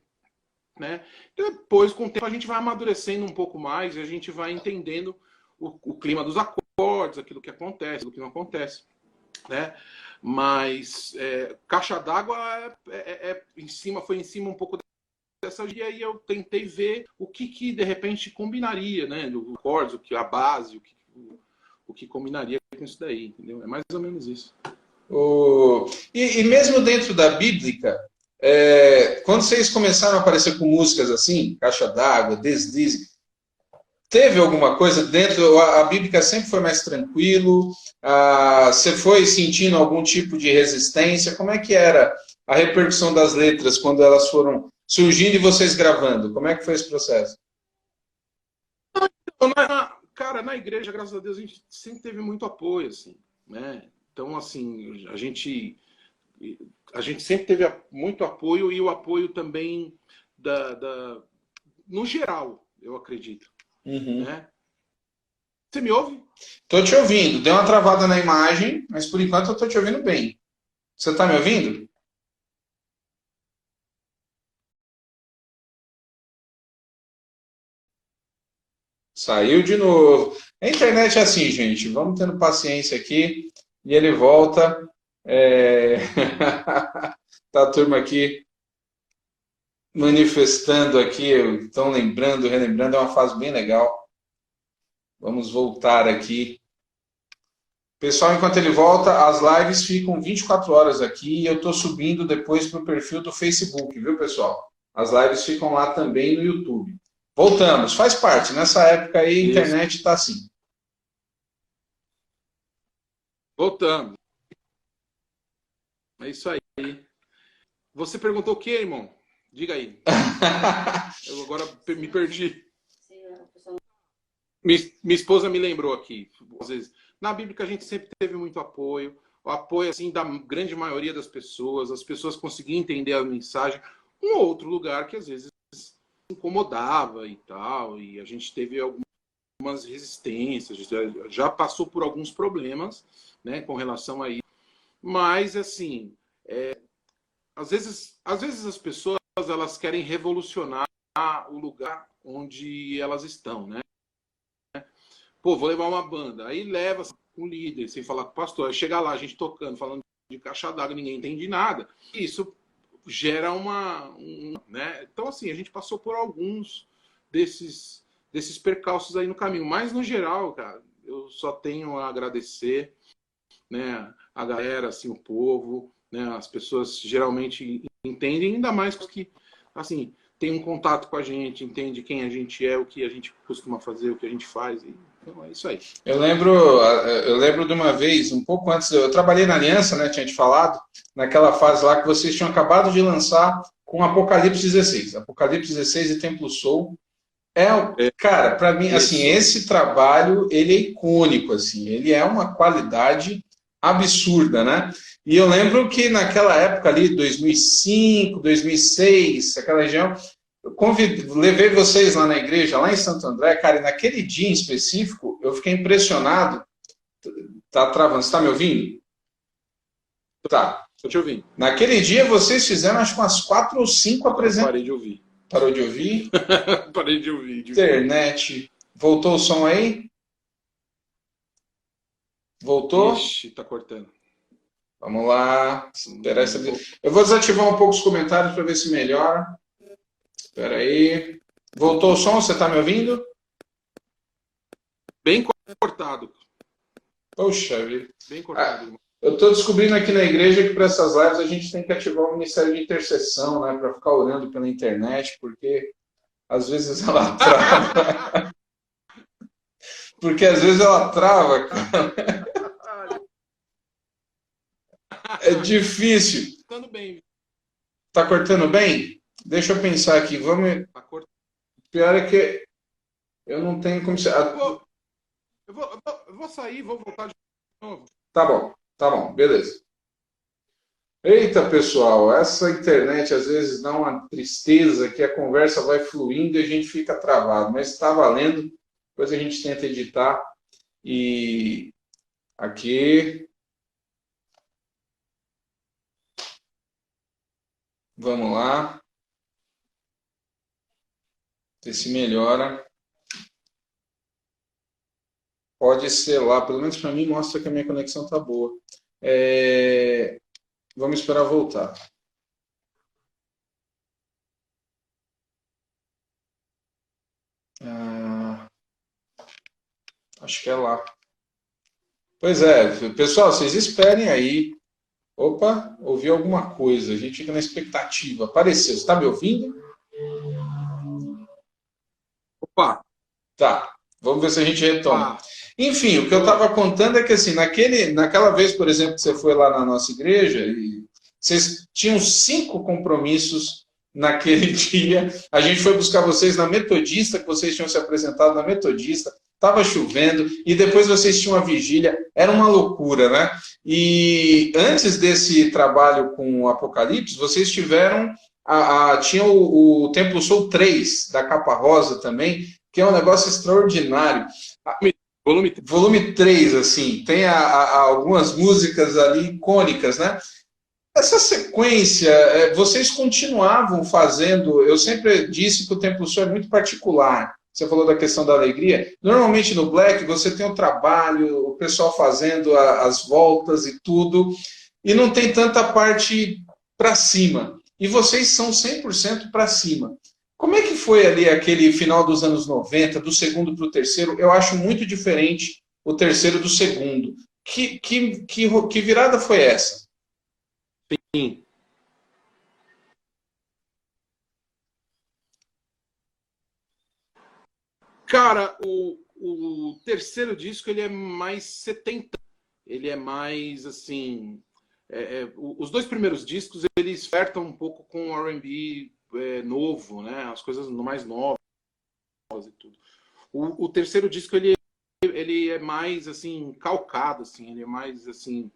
né? Depois, com o tempo, a gente vai amadurecendo um pouco mais e a gente vai entendendo o clima dos acordes, aquilo que acontece, aquilo que não acontece, né? Mas Caixa d'Água foi em cima um pouco dessa, e aí eu tentei ver o que de repente combinaria, né? Os acordes, a base, o que combinaria com isso daí, entendeu? É mais ou menos isso. E mesmo dentro da Bíblica, quando vocês começaram a aparecer com músicas assim, Caixa d'Água, Deslize, teve alguma coisa dentro? A Bíblica sempre foi mais tranquilo? Você foi sentindo algum tipo de resistência? Como é que era a repercussão das letras quando elas foram surgindo e vocês gravando? Como é que foi esse processo? Cara, na igreja, graças a Deus, a gente sempre teve muito apoio, assim, né? Então, assim, a gente sempre teve muito apoio e o apoio também no geral, eu acredito. Uhum. Né? Você me ouve? Tô te ouvindo. Deu uma travada na imagem, mas por enquanto eu tô te ouvindo bem. Você tá me ouvindo? Saiu de novo. A internet é assim, gente. Vamos tendo paciência aqui. E ele volta. Tá a turma aqui manifestando aqui, estão lembrando, relembrando. É uma fase bem legal. Vamos voltar aqui. Pessoal, enquanto ele volta, as lives ficam 24 horas aqui e eu estou subindo depois para o perfil do Facebook, viu, pessoal? As lives ficam lá também no YouTube. Voltamos, faz parte. Nessa época aí, a internet está assim. Voltamos. É isso aí. Você perguntou o quê, irmão? Diga aí. Eu agora me perdi. Minha esposa me lembrou aqui, às vezes. Na Bíblia a gente sempre teve muito apoio, o apoio assim da grande maioria das pessoas, as pessoas conseguiam entender a mensagem. Um outro lugar que às vezes incomodava e tal, e a gente teve algumas resistências, já passou por alguns problemas, né, com relação a isso. Mas assim, às vezes as pessoas elas querem revolucionar o lugar onde elas estão, né? Pô, vou levar uma banda. Aí leva um líder, sem falar com o pastor. Aí chega lá, a gente tocando, falando de Caixa d'Água, ninguém entende nada. Isso gera né? Então, assim, a gente passou por alguns desses percalços aí no caminho. Mas, no geral, cara, eu só tenho a agradecer, né, a galera, assim, o povo, né, as pessoas geralmente entendem, ainda mais que, assim, tem um contato com a gente, entende quem a gente é, o que a gente costuma fazer, o que a gente faz. Então é isso aí. Eu lembro de uma vez, um pouco antes, eu trabalhei na Aliança, né, tinha te falado, naquela fase lá que vocês tinham acabado de lançar com Apocalipse 16. Apocalipse 16 e Templo Soul. Cara, para mim, assim, esse trabalho, ele é icônico, assim, ele é uma qualidade absurda, né? E eu lembro que naquela época ali, 2005, 2006, aquela região, levei vocês lá na igreja, lá em Santo André, cara, e naquele dia em específico, eu fiquei impressionado. Tá travando, você tá me ouvindo? Tá. Tô te ouvindo. Naquele dia vocês fizeram, acho que umas 4 ou 5 apresentações. Parei de ouvir. Parou de ouvir? Parei de ouvir. Internet. Voltou o som aí? Voltou? Ixi, tá cortando. Vamos lá. Espera essa... Eu vou desativar um pouco os comentários para ver se melhora. Espera aí. Voltou o som? Você está me ouvindo? Bem cortado. Poxa vida. Bem cortado. Eu estou descobrindo aqui na igreja que para essas lives a gente tem que ativar o Ministério de Intercessão, né? Para ficar orando pela internet, porque às vezes ela trava. Porque às vezes ela trava, cara. É difícil. Cortando bem. Tá cortando bem? Deixa eu pensar aqui. Vamos. Tá cortando. Pior é que eu não tenho como. Eu vou sair, vou voltar de novo. Tá bom, beleza. Eita, pessoal, essa internet às vezes dá uma tristeza que a conversa vai fluindo e a gente fica travado, mas está valendo. Depois a gente tenta editar. E aqui. Vamos lá. Ver se melhora. Pode ser lá, pelo menos para mim mostra que a minha conexão está boa. Vamos esperar voltar. Acho que é lá. Pois é, pessoal, vocês esperem aí. Opa, ouvi alguma coisa. A gente fica na expectativa. Apareceu. Você está me ouvindo? Opa! Tá. Vamos ver se a gente retoma. Opa. Enfim, o que eu estava contando é que assim, naquela vez, por exemplo, que você foi lá na nossa igreja, e vocês tinham 5 compromissos naquele dia. A gente foi buscar vocês na Metodista, que vocês tinham se apresentado na Metodista. Estava chovendo e depois vocês tinham a vigília, era uma loucura, né? E antes desse trabalho com o Apocalipse, vocês tiveram, tinha o Templo Soul 3, da Capa Rosa também, que é um negócio extraordinário. Volume 3, assim, tem algumas músicas ali icônicas, né? Essa sequência, vocês continuavam fazendo, eu sempre disse que o Templo Soul é muito particular. Você falou da questão da alegria. Normalmente no Black você tem o trabalho, o pessoal fazendo as voltas e tudo, e não tem tanta parte para cima. E vocês são 100% para cima. Como é que foi ali aquele final dos anos 90, do segundo para o terceiro? Eu acho muito diferente o terceiro do segundo. Que virada foi essa? Sim. Cara, o terceiro disco ele é mais 70. Ele é mais assim. Os dois primeiros discos eles flertam um pouco com o R&B novo, né? As coisas mais novas e tudo. O terceiro disco ele é mais assim calcado, assim. Ele é mais assim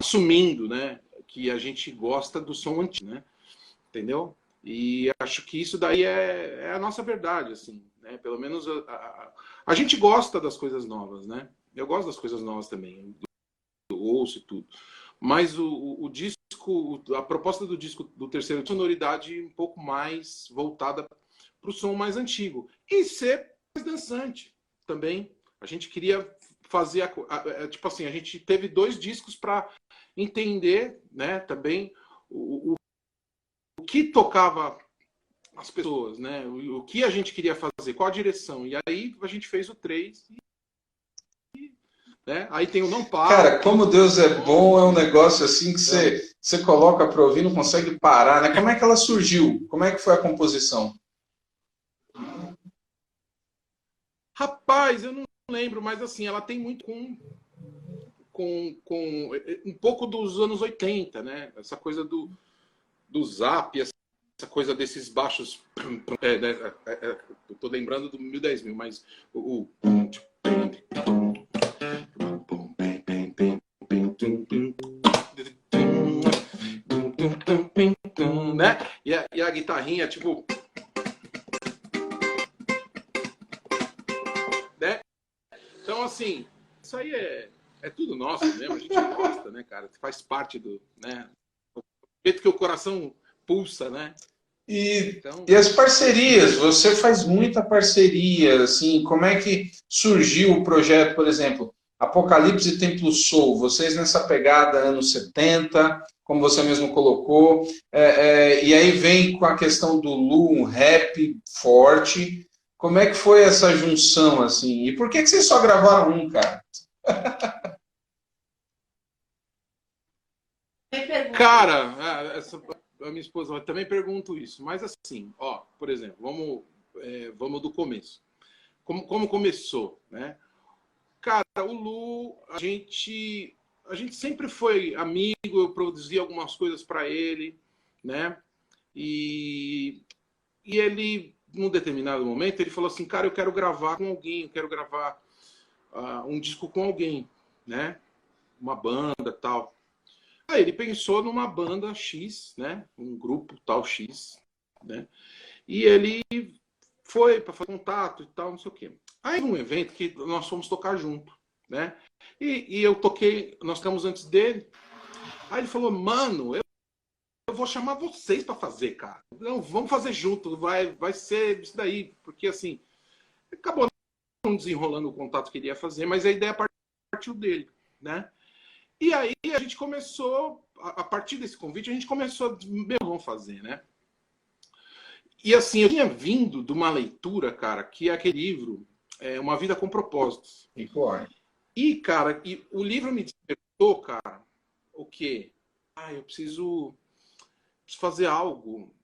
assumindo, né? Que a gente gosta do som antigo, né? Entendeu? E acho que isso daí é a nossa verdade, assim, né? Pelo menos a gente gosta das coisas novas, né? Eu gosto das coisas novas também, eu ouço e tudo. Mas o disco, a proposta do disco do terceiro, sonoridade um pouco mais voltada para o som mais antigo. E ser mais dançante também. A gente queria fazer, tipo assim, a gente teve 2 discos para entender, né, também o que tocava as pessoas, né? O que a gente queria fazer, qual a direção. E aí a gente fez o 3. Né? Aí tem o Não Para. Cara, como Deus é bom, é um negócio assim que você coloca para ouvir, não consegue parar, né? Como é que ela surgiu? Como é que foi a composição? Rapaz, eu não lembro, mas assim, ela tem muito com um pouco dos anos 80, né? Essa coisa do zap, essa coisa desses baixos. Eu tô lembrando do 10.000, mas né? E a guitarrinha, tipo. Né? Então, assim, isso aí é tudo nosso mesmo, a gente gosta, né, cara? Faz parte do. Né? O jeito que o coração pulsa, né? E as parcerias, você faz muita parceria, assim, como é que surgiu o projeto, por exemplo, Apocalipse e Templo Soul, vocês nessa pegada anos 70, como você mesmo colocou, e aí vem com a questão do Lu, um rap forte, como é que foi essa junção, assim, e por que vocês só gravaram um, cara? Cara, a minha esposa eu também pergunto isso, mas assim, ó, por exemplo, vamos do começo. Como começou, né? Cara, o Lu, a gente sempre foi amigo, eu produzi algumas coisas para ele, né? E ele, num determinado momento, ele falou assim, cara, eu quero gravar com alguém, eu quero gravar um disco com alguém, né? Uma banda, tal. Aí ele pensou numa banda X, né? Um grupo tal X, né? E ele foi para fazer contato e tal, não sei o quê. Aí um evento que nós fomos tocar junto, né? E eu toquei, nós ficamos antes dele. Aí ele falou, mano, eu vou chamar vocês para fazer, cara. Não, vamos fazer junto, vai ser isso daí. Porque, assim, acabou não desenrolando o contato que ele ia fazer, mas a ideia partiu dele, né? E aí a gente começou, a partir desse convite, a gente começou, meu, vamos fazer, né? E assim, eu tinha vindo de uma leitura, cara, que é aquele livro, Uma Vida com Propósitos. E, cara, o livro me despertou, cara, o quê? Eu preciso fazer algo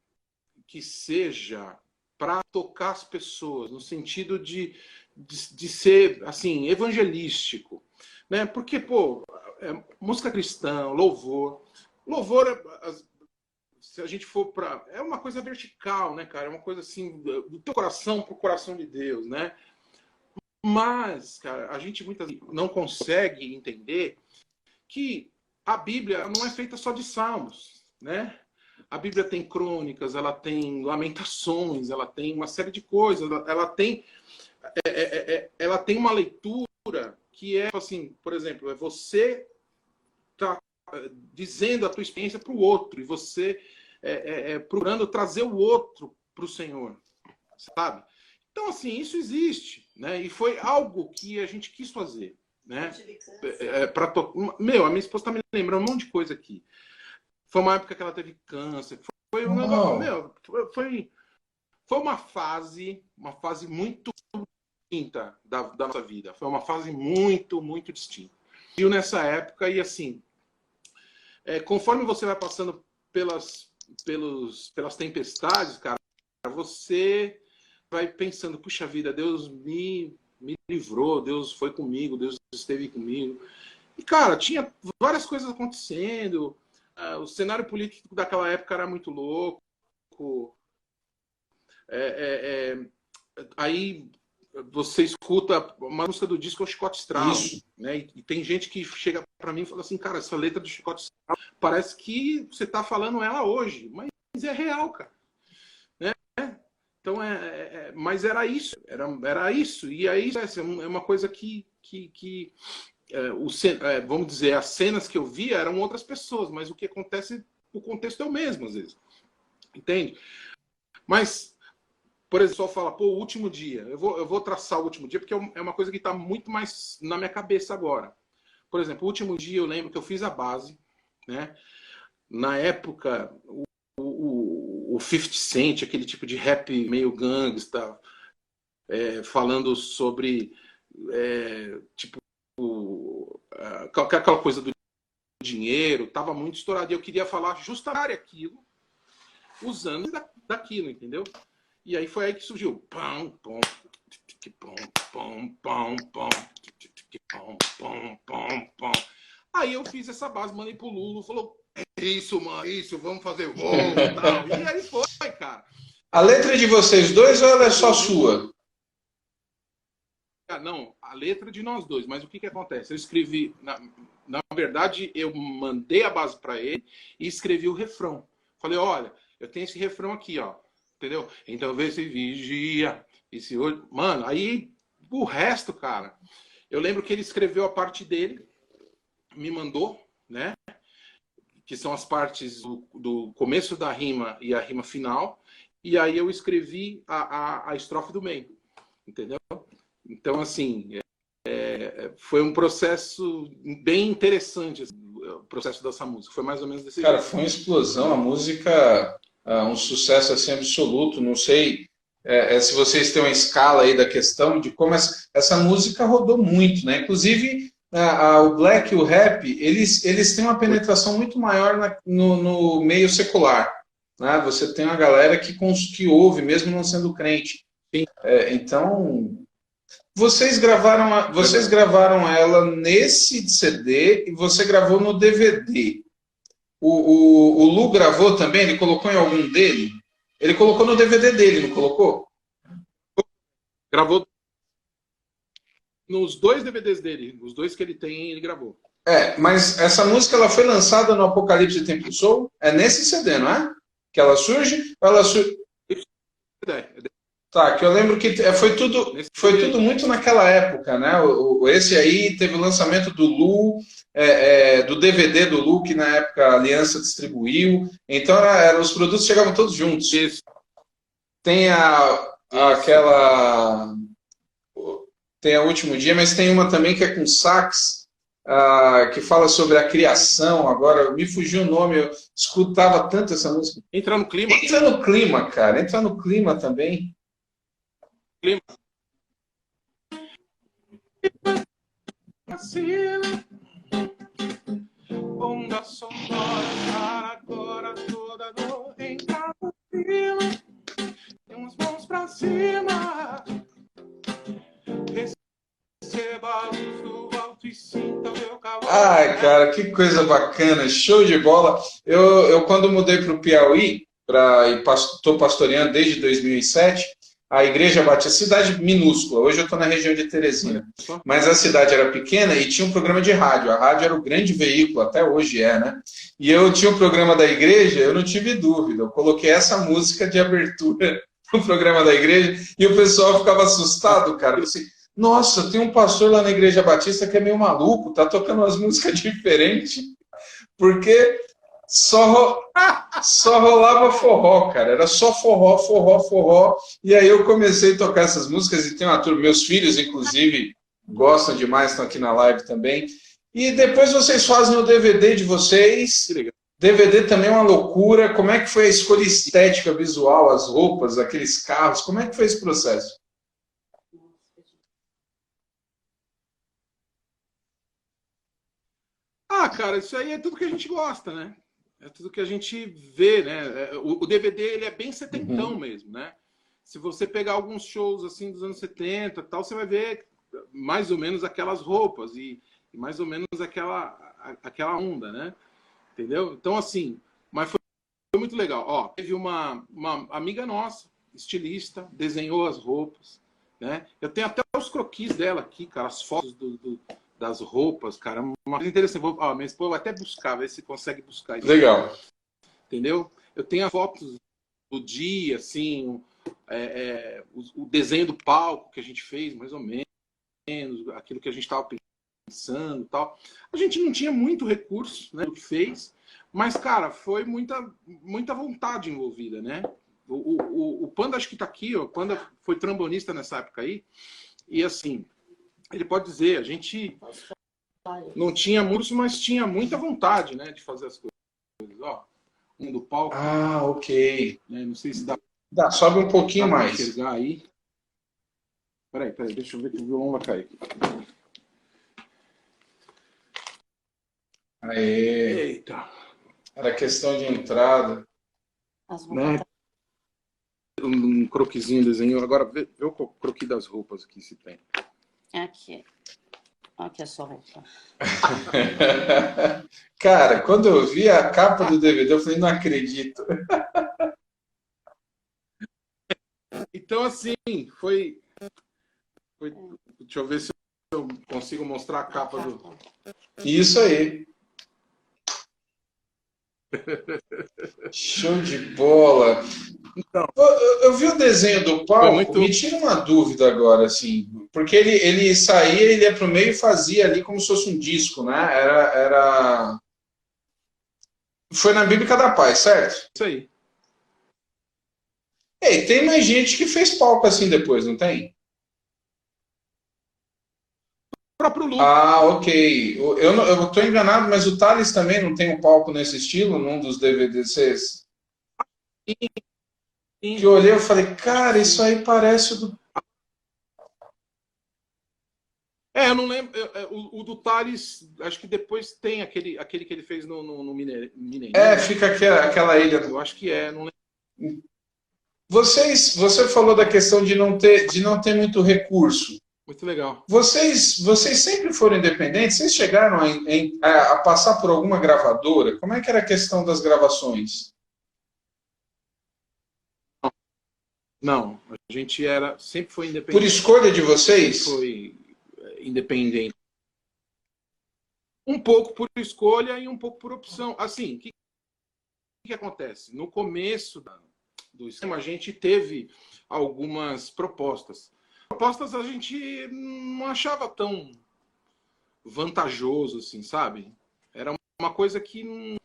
que seja para tocar as pessoas, no sentido de ser, assim, evangelístico, né? Porque, pô, música cristã, louvor, se a gente for para... É uma coisa vertical, né, cara? É uma coisa assim, do teu coração pro coração de Deus, né? Mas, cara, a gente muitas vezes não consegue entender que a Bíblia não é feita só de salmos, né? A Bíblia tem crônicas, ela tem lamentações, ela tem uma série de coisas, ela tem uma leitura que é assim, por exemplo, você tá dizendo a tua experiência para o outro e você procurando trazer o outro para o Senhor, sabe? Então, assim, isso existe, né? E foi algo que a gente quis fazer, né? Meu, a minha esposa tá me lembrando um monte de coisa aqui. Foi uma época que ela teve câncer. Foi um negócio, meu, foi uma fase muito distinta da nossa vida. Foi uma fase muito, muito distinta. E nessa época, e assim, conforme você vai passando pelas tempestades, cara, você vai pensando, puxa vida, Deus me livrou, Deus foi comigo, Deus esteve comigo. E, cara, tinha várias coisas acontecendo. O cenário político daquela época era muito louco. Aí você escuta uma música do disco, é o Chicote Strauss, né? E tem gente que chega para mim e fala assim, cara, essa letra do Chicote Strauss parece que você está falando ela hoje, mas é real, cara. Né? Então, mas era isso, era isso. E aí é uma coisa que vamos dizer, as cenas que eu via eram outras pessoas, mas o que acontece, o contexto é o mesmo, às vezes. Entende? Mas, por exemplo, o pessoal fala, pô, o último dia. Eu vou traçar o último dia, porque é uma coisa que está muito mais na minha cabeça agora. Por exemplo, o último dia eu lembro que eu fiz a base, né? Na época, o 50 Cent, aquele tipo de rap meio gangsta, falando sobre, tipo, aquela coisa do dinheiro, estava muito estourado. E eu queria falar justamente aquilo, usando daquilo, entendeu? E aí foi aí que surgiu. Pão, pão, pão, pão, pão, pão, pão, pão, pão, pão. Aí eu fiz essa base, mandei pro Lulu, falou, isso, mano, isso, vamos fazer voo e tal. E aí foi, cara. A letra é de vocês dois ou ela é só sua? Não, a letra é de nós dois, mas o que acontece? Eu escrevi, na verdade, eu mandei a base para ele e escrevi o refrão. Falei, olha, eu tenho esse refrão aqui, ó, entendeu? Então vê se vigia, e se hoje... Mano, aí o resto, cara, eu lembro que ele escreveu a parte dele, me mandou, né? Que são as partes do começo da rima e a rima final, e aí eu escrevi a estrofe do meio, entendeu? Então, assim, foi um processo bem interessante, assim, o processo dessa música. Foi mais ou menos desse jeito. Cara, foi uma explosão, a música, um sucesso assim absoluto. Não sei se vocês têm uma escala aí da questão de como essa música rodou muito, né? Inclusive, o black e o rap, eles têm uma penetração muito maior no meio secular, né? Você tem uma galera que ouve, mesmo não sendo crente. Então... Vocês gravaram ela nesse CD e você gravou no DVD. O Lu gravou também? Ele colocou em algum dele? Ele colocou no DVD dele, não colocou? Gravou nos 2 DVDs dele. Os 2 que ele tem, ele gravou. Mas essa música ela foi lançada no Apocalipse Tempo Soul? É nesse CD, não é? Que ela surge? Ou ela surge... Tá, que eu lembro que foi tudo muito naquela época, né? Esse aí teve o lançamento do Lu, do DVD do Luke, na época a Aliança distribuiu. Então os produtos chegavam todos juntos. Isso. Tem aquela... Tem a Último Dia, mas tem uma também que é com sax, que fala sobre a criação. Agora, me fugiu o nome, eu escutava tanto essa música. Entra no clima. Entra no clima, cara. Entra no clima também. Clima. Onda sonora, agora toda dor. Entra no clima. Tem umas mãos pra cima. Receba a luz do alto e sinta o meu calor. Ai, cara, que coisa bacana, show de bola. Eu quando mudei para o Piauí, estou pastoreando desde 2007, a Igreja Batista, cidade minúscula, hoje eu estou na região de Teresina, mas a cidade era pequena e tinha um programa de rádio, a rádio era o grande veículo, até hoje é, né? E eu tinha um programa da igreja, eu não tive dúvida, eu coloquei essa música de abertura no programa da igreja e o pessoal ficava assustado, cara, assim, nossa, tem um pastor lá na Igreja Batista que é meio maluco, tá tocando umas músicas diferentes, porque só rolava forró, cara, era só forró, forró, forró, e aí eu comecei a tocar essas músicas e tem uma turma, meus filhos, inclusive, gostam demais, estão aqui na live também, e depois vocês fazem o DVD de vocês, DVD também é uma loucura, como é que foi a escolha estética, visual, as roupas, aqueles carros, como é que foi esse processo? Cara, isso aí é tudo que a gente gosta, né? É tudo que a gente vê, né? O DVD, ele é bem setentão mesmo, né? Se você pegar alguns shows, assim, dos anos 70 e tal, você vai ver mais ou menos aquelas roupas e mais ou menos aquela onda, né? Entendeu? Então, assim, mas foi muito legal. Ó, teve uma amiga nossa, estilista, desenhou as roupas, né? Eu tenho até os croquis dela aqui, cara, as fotos das roupas, cara. Uma coisa interessante. Minha esposa vai até buscar, ver se consegue buscar isso. Legal. Entendeu? Eu tenho as fotos do dia, assim, o desenho do palco que a gente fez, mais ou menos, aquilo que a gente estava pensando e tal. A gente não tinha muito recurso, né, do que fez, mas, cara, foi muita vontade envolvida, né? O Panda, acho que tá aqui, ó, o Panda foi trombonista nessa época aí, e assim, ele pode dizer, a gente não tinha muito, mas tinha muita vontade, né, de fazer as coisas. Ó, um do palco. Ah, ok. Né, não sei se dá. Sobe um pouquinho mais. Enxergar aí. Peraí, deixa eu ver que o violão vai cair. Aê. Eita. Era questão de entrada. Né? Um croquisinho, desenho. Agora, vê o croquis das roupas aqui, se tem. Aqui. Aqui é só roupa. Cara, quando eu vi a capa do DVD, eu falei, não acredito. Então, assim, foi... Deixa eu ver se eu consigo mostrar a capa do... Isso aí. Show de bola. Então, eu vi o desenho do palco, me tira uma dúvida agora, assim, porque ele saía, ele ia para o meio e fazia ali como se fosse um disco, né? Foi na Bíblica da Paz, certo? Isso aí. Ei, tem mais gente que fez palco assim depois, não tem? O próprio Luke. Ah, ok. Eu estou enganado, mas o Thales também não tem um palco nesse estilo, num dos DVDs? Sim. Que eu olhei e falei, cara, isso aí parece o do... Eu não lembro. O do Thales, acho que depois tem aquele que ele fez no Mineiro. Fica aquela ilha. Eu acho que não lembro. Você falou da questão de não ter muito recurso. Muito legal. Vocês sempre foram independentes? Vocês chegaram a passar por alguma gravadora? Como é que era a questão das gravações? Não, a gente sempre foi independente. Por escolha de vocês? Sempre foi independente. Um pouco por escolha e um pouco por opção. Assim, o que acontece? No começo do esquema, a gente teve algumas propostas. Propostas a gente não achava tão vantajoso, assim, sabe? Era uma coisa que não...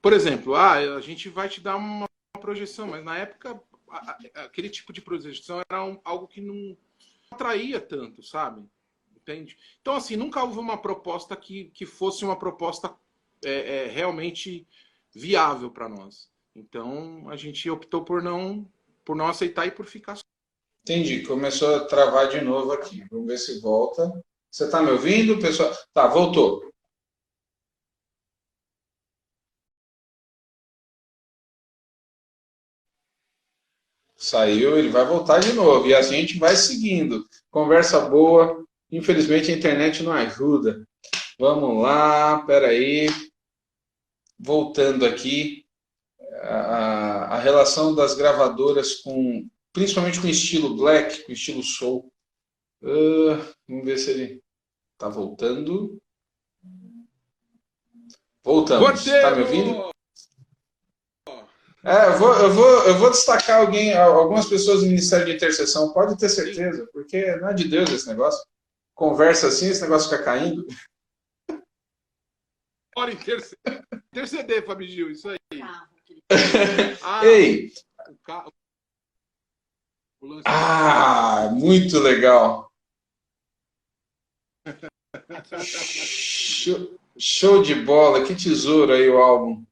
Por exemplo, a gente vai te dar uma projeção, mas na época aquele tipo de projeção era algo que não atraía tanto, sabe? Entende? Então, assim, nunca houve uma proposta que fosse uma proposta realmente viável para nós. Então, a gente optou por não aceitar e por ficar. Entendi, começou a travar de novo aqui. Vamos ver se volta. Você está me ouvindo, pessoal? Tá, voltou. Saiu, ele vai voltar de novo. E assim a gente vai seguindo. Conversa boa. Infelizmente a internet não ajuda. Vamos lá, peraí. Voltando aqui. A relação das gravadoras com, principalmente com o estilo black, com o estilo soul. Vamos ver se ele está voltando. Voltamos. Está me ouvindo? Eu vou destacar algumas pessoas do Ministério de Intercessão, pode ter certeza, porque não é de Deus esse negócio. Conversa assim, esse negócio fica caindo. Bora interceder, Fábio Gil, isso aí. Ei! O lance muito legal. Show de bola, que tesouro aí o álbum.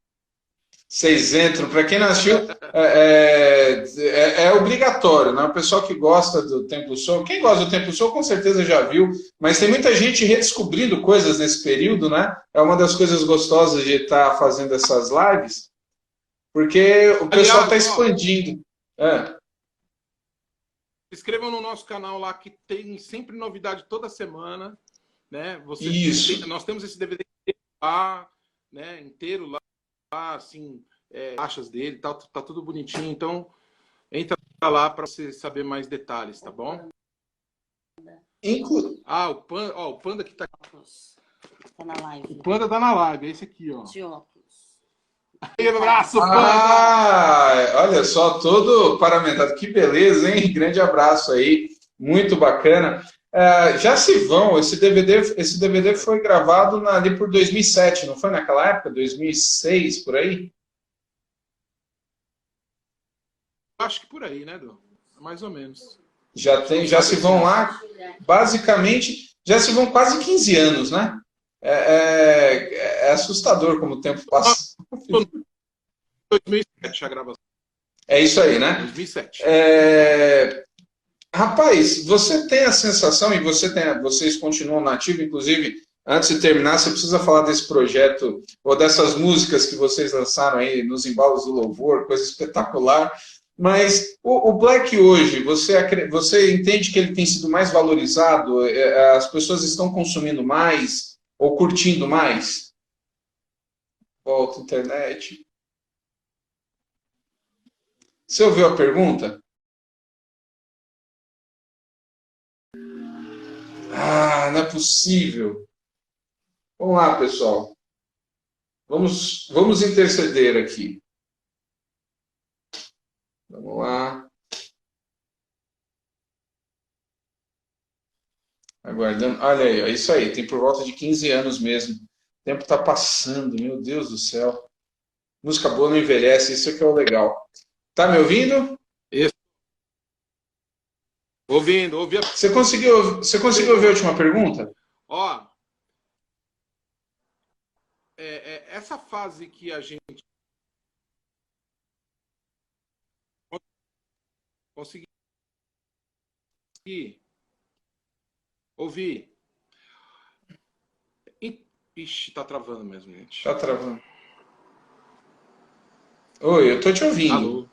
Vocês entram, para quem não assistiu, é obrigatório, né? O pessoal que gosta do Templo Soul, quem gosta do Templo Soul com certeza já viu, mas tem muita gente redescobrindo coisas nesse período, né? É uma das coisas gostosas de estar fazendo essas lives, porque o pessoal está expandindo. Inscrevam no nosso canal lá, que tem sempre novidade toda semana, né? Isso. Nós temos esse DVD lá, né? Inteiro lá, assim, faixas dele, tá tudo bonitinho. Então, entra lá para você saber mais detalhes, tá bom? O Panda que tá na live. O Panda tá na live, é esse aqui, ó. De óculos. Aí, abraço, Panda! Olha só, todo paramentado. Que beleza, hein? Grande abraço aí. Muito bacana. Já se vão, esse DVD foi gravado ali por 2007, não foi naquela época? 2006, por aí? Acho que por aí, né, Edu? Mais ou menos. Já se vão lá, basicamente, já se vão quase 15 anos, né? É assustador como o tempo passa. 2007 a gravação. É isso aí, né? 2007. Rapaz, você tem a sensação, e vocês continuam na ativa, inclusive, antes de terminar, você precisa falar desse projeto, ou dessas músicas que vocês lançaram aí nos embalos do louvor, coisa espetacular. Mas o Black hoje, você entende que ele tem sido mais valorizado? As pessoas estão consumindo mais ou curtindo mais? Volta, internet. Você ouviu a pergunta? Não é possível. Vamos lá, pessoal. Vamos interceder aqui. Vamos lá. Aguardando. Olha aí, é isso aí. Tem por volta de 15 anos mesmo. O tempo está passando, meu Deus do céu. Música boa não envelhece, isso que é o legal. Tá me ouvindo? Isso. Ouvi. Você conseguiu ouvir a última pergunta? Ó, essa fase que a gente consegui ouvir. Ixi, tá travando mesmo, gente. Tá travando. Oi, eu tô te ouvindo. Alô.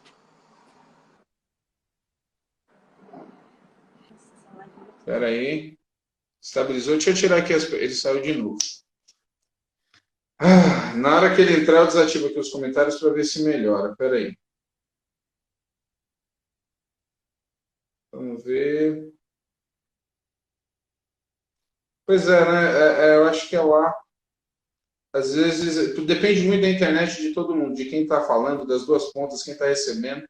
Espera aí. Estabilizou. Deixa eu tirar aqui. Ele saiu de novo. Na hora que ele entrar, eu desativo aqui os comentários para ver se melhora. Espera aí. Vamos ver. Pois é, né? Eu acho que é lá. Às vezes, depende muito da internet de todo mundo, de quem está falando, das duas pontas, quem está recebendo.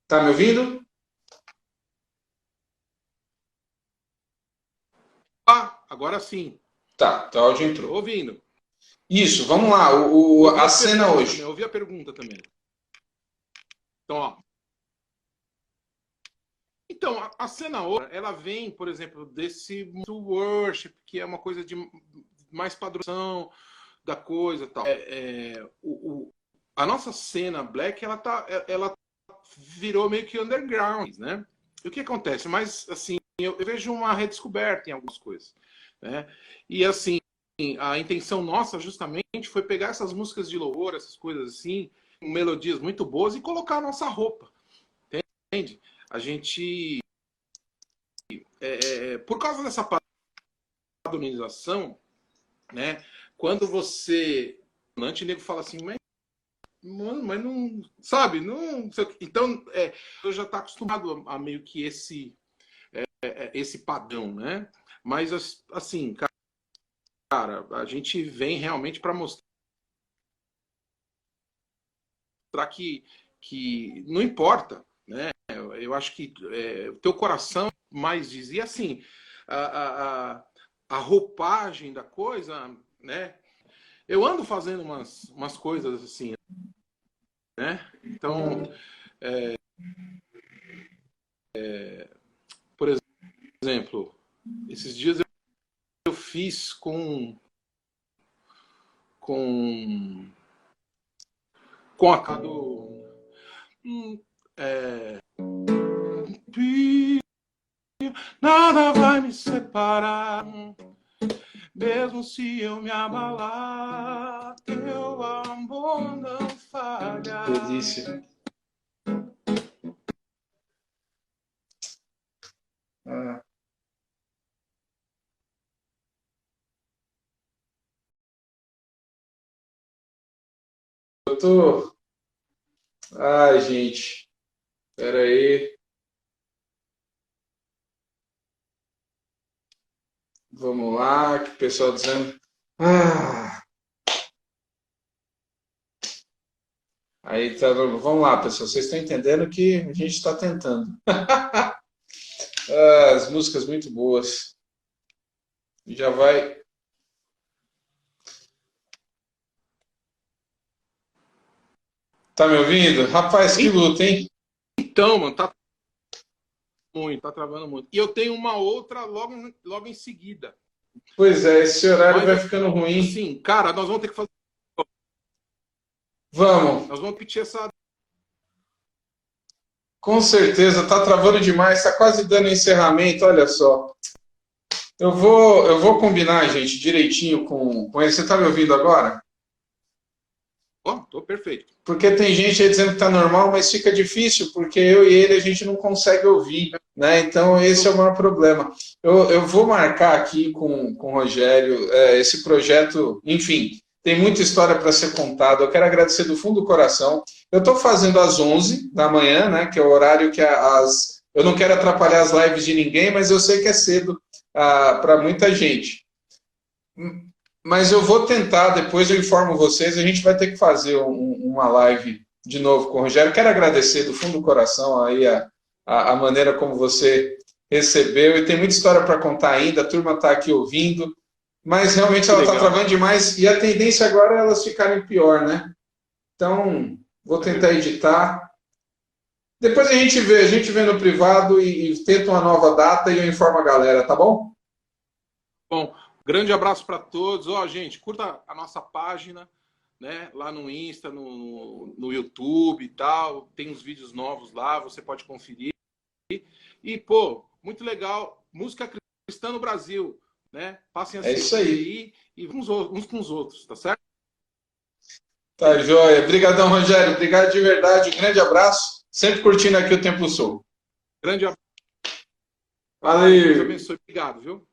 Tá me ouvindo? Agora sim. Tá, o áudio Tô entrou. ouvindo. Isso, vamos lá. A cena hoje. Eu ouvi a pergunta também. Então, ó. Então, a cena hoje, ela vem, por exemplo, desse worship, que é uma coisa de mais padrão da coisa e tal. A nossa cena black, ela virou meio que underground, né? E o que acontece? Mas, assim, eu vejo uma redescoberta em algumas coisas, né? E, assim, a intenção nossa, justamente, foi pegar essas músicas de louvor, essas coisas assim, com melodias muito boas e colocar a nossa roupa, entende? A gente, por causa dessa padronização, né? Quando você... O nego fala assim, mano, mas não... Sabe? Não, então, eu já tá acostumado a meio que esse padrão, né? Mas, assim, cara, a gente vem realmente para mostrar que não importa, né? Eu acho que o teu coração mais dizia assim, a roupagem da coisa, né? Eu ando fazendo umas coisas assim, né? Então, por exemplo, esses dias eu fiz com a cara do nada vai me separar, mesmo se eu me abalar, teu amor não falha. Delícia. Eu tô... Ai, gente. Espera aí. Vamos lá, que o pessoal dizendo... Aí tá... Vamos lá, pessoal. Vocês estão entendendo que a gente está tentando. As músicas muito boas. Já vai... Tá me ouvindo? Rapaz, que luta, hein? Então, mano, tá travando muito. E eu tenho uma outra logo em seguida. Pois é, esse horário vai ficando ruim. Sim, cara, nós vamos ter que fazer... Vamos. Nós vamos repetir essa... Com certeza, tá travando demais, tá quase dando encerramento, olha só. Eu vou combinar, gente, direitinho com ele. Você tá me ouvindo agora? Tô perfeito. Porque tem gente aí dizendo que tá normal, mas fica difícil, porque eu e ele a gente não consegue ouvir, né? Então esse é o maior problema. Eu vou marcar aqui com o Rogério esse projeto, enfim, tem muita história para ser contada. Eu quero agradecer do fundo do coração. Eu estou fazendo às 11 da manhã, né? Que é o horário que eu não quero atrapalhar as lives de ninguém, mas eu sei que é cedo para muita gente. Mas eu vou tentar, depois eu informo vocês, a gente vai ter que fazer uma live de novo com o Rogério. Quero agradecer do fundo do coração aí a maneira como você recebeu, e tem muita história para contar ainda, a turma está aqui ouvindo, mas realmente ela está travando demais, e a tendência agora é elas ficarem pior, né? Então, vou tentar editar. Depois a gente vê no privado e tenta uma nova data e eu informo a galera, tá bom? Bom, grande abraço para todos. Gente, curta a nossa página, né? Lá no Insta, no YouTube e tal. Tem uns vídeos novos lá, você pode conferir. E, pô, muito legal. Música cristã no Brasil, né? Passem a isso aí. E uns com os outros, tá certo? Tá, joia. Obrigadão, Rogério. Obrigado de verdade. Um grande abraço. Sempre curtindo aqui o Templo Sul. Grande abraço. Valeu. Deus abençoe. Obrigado, viu?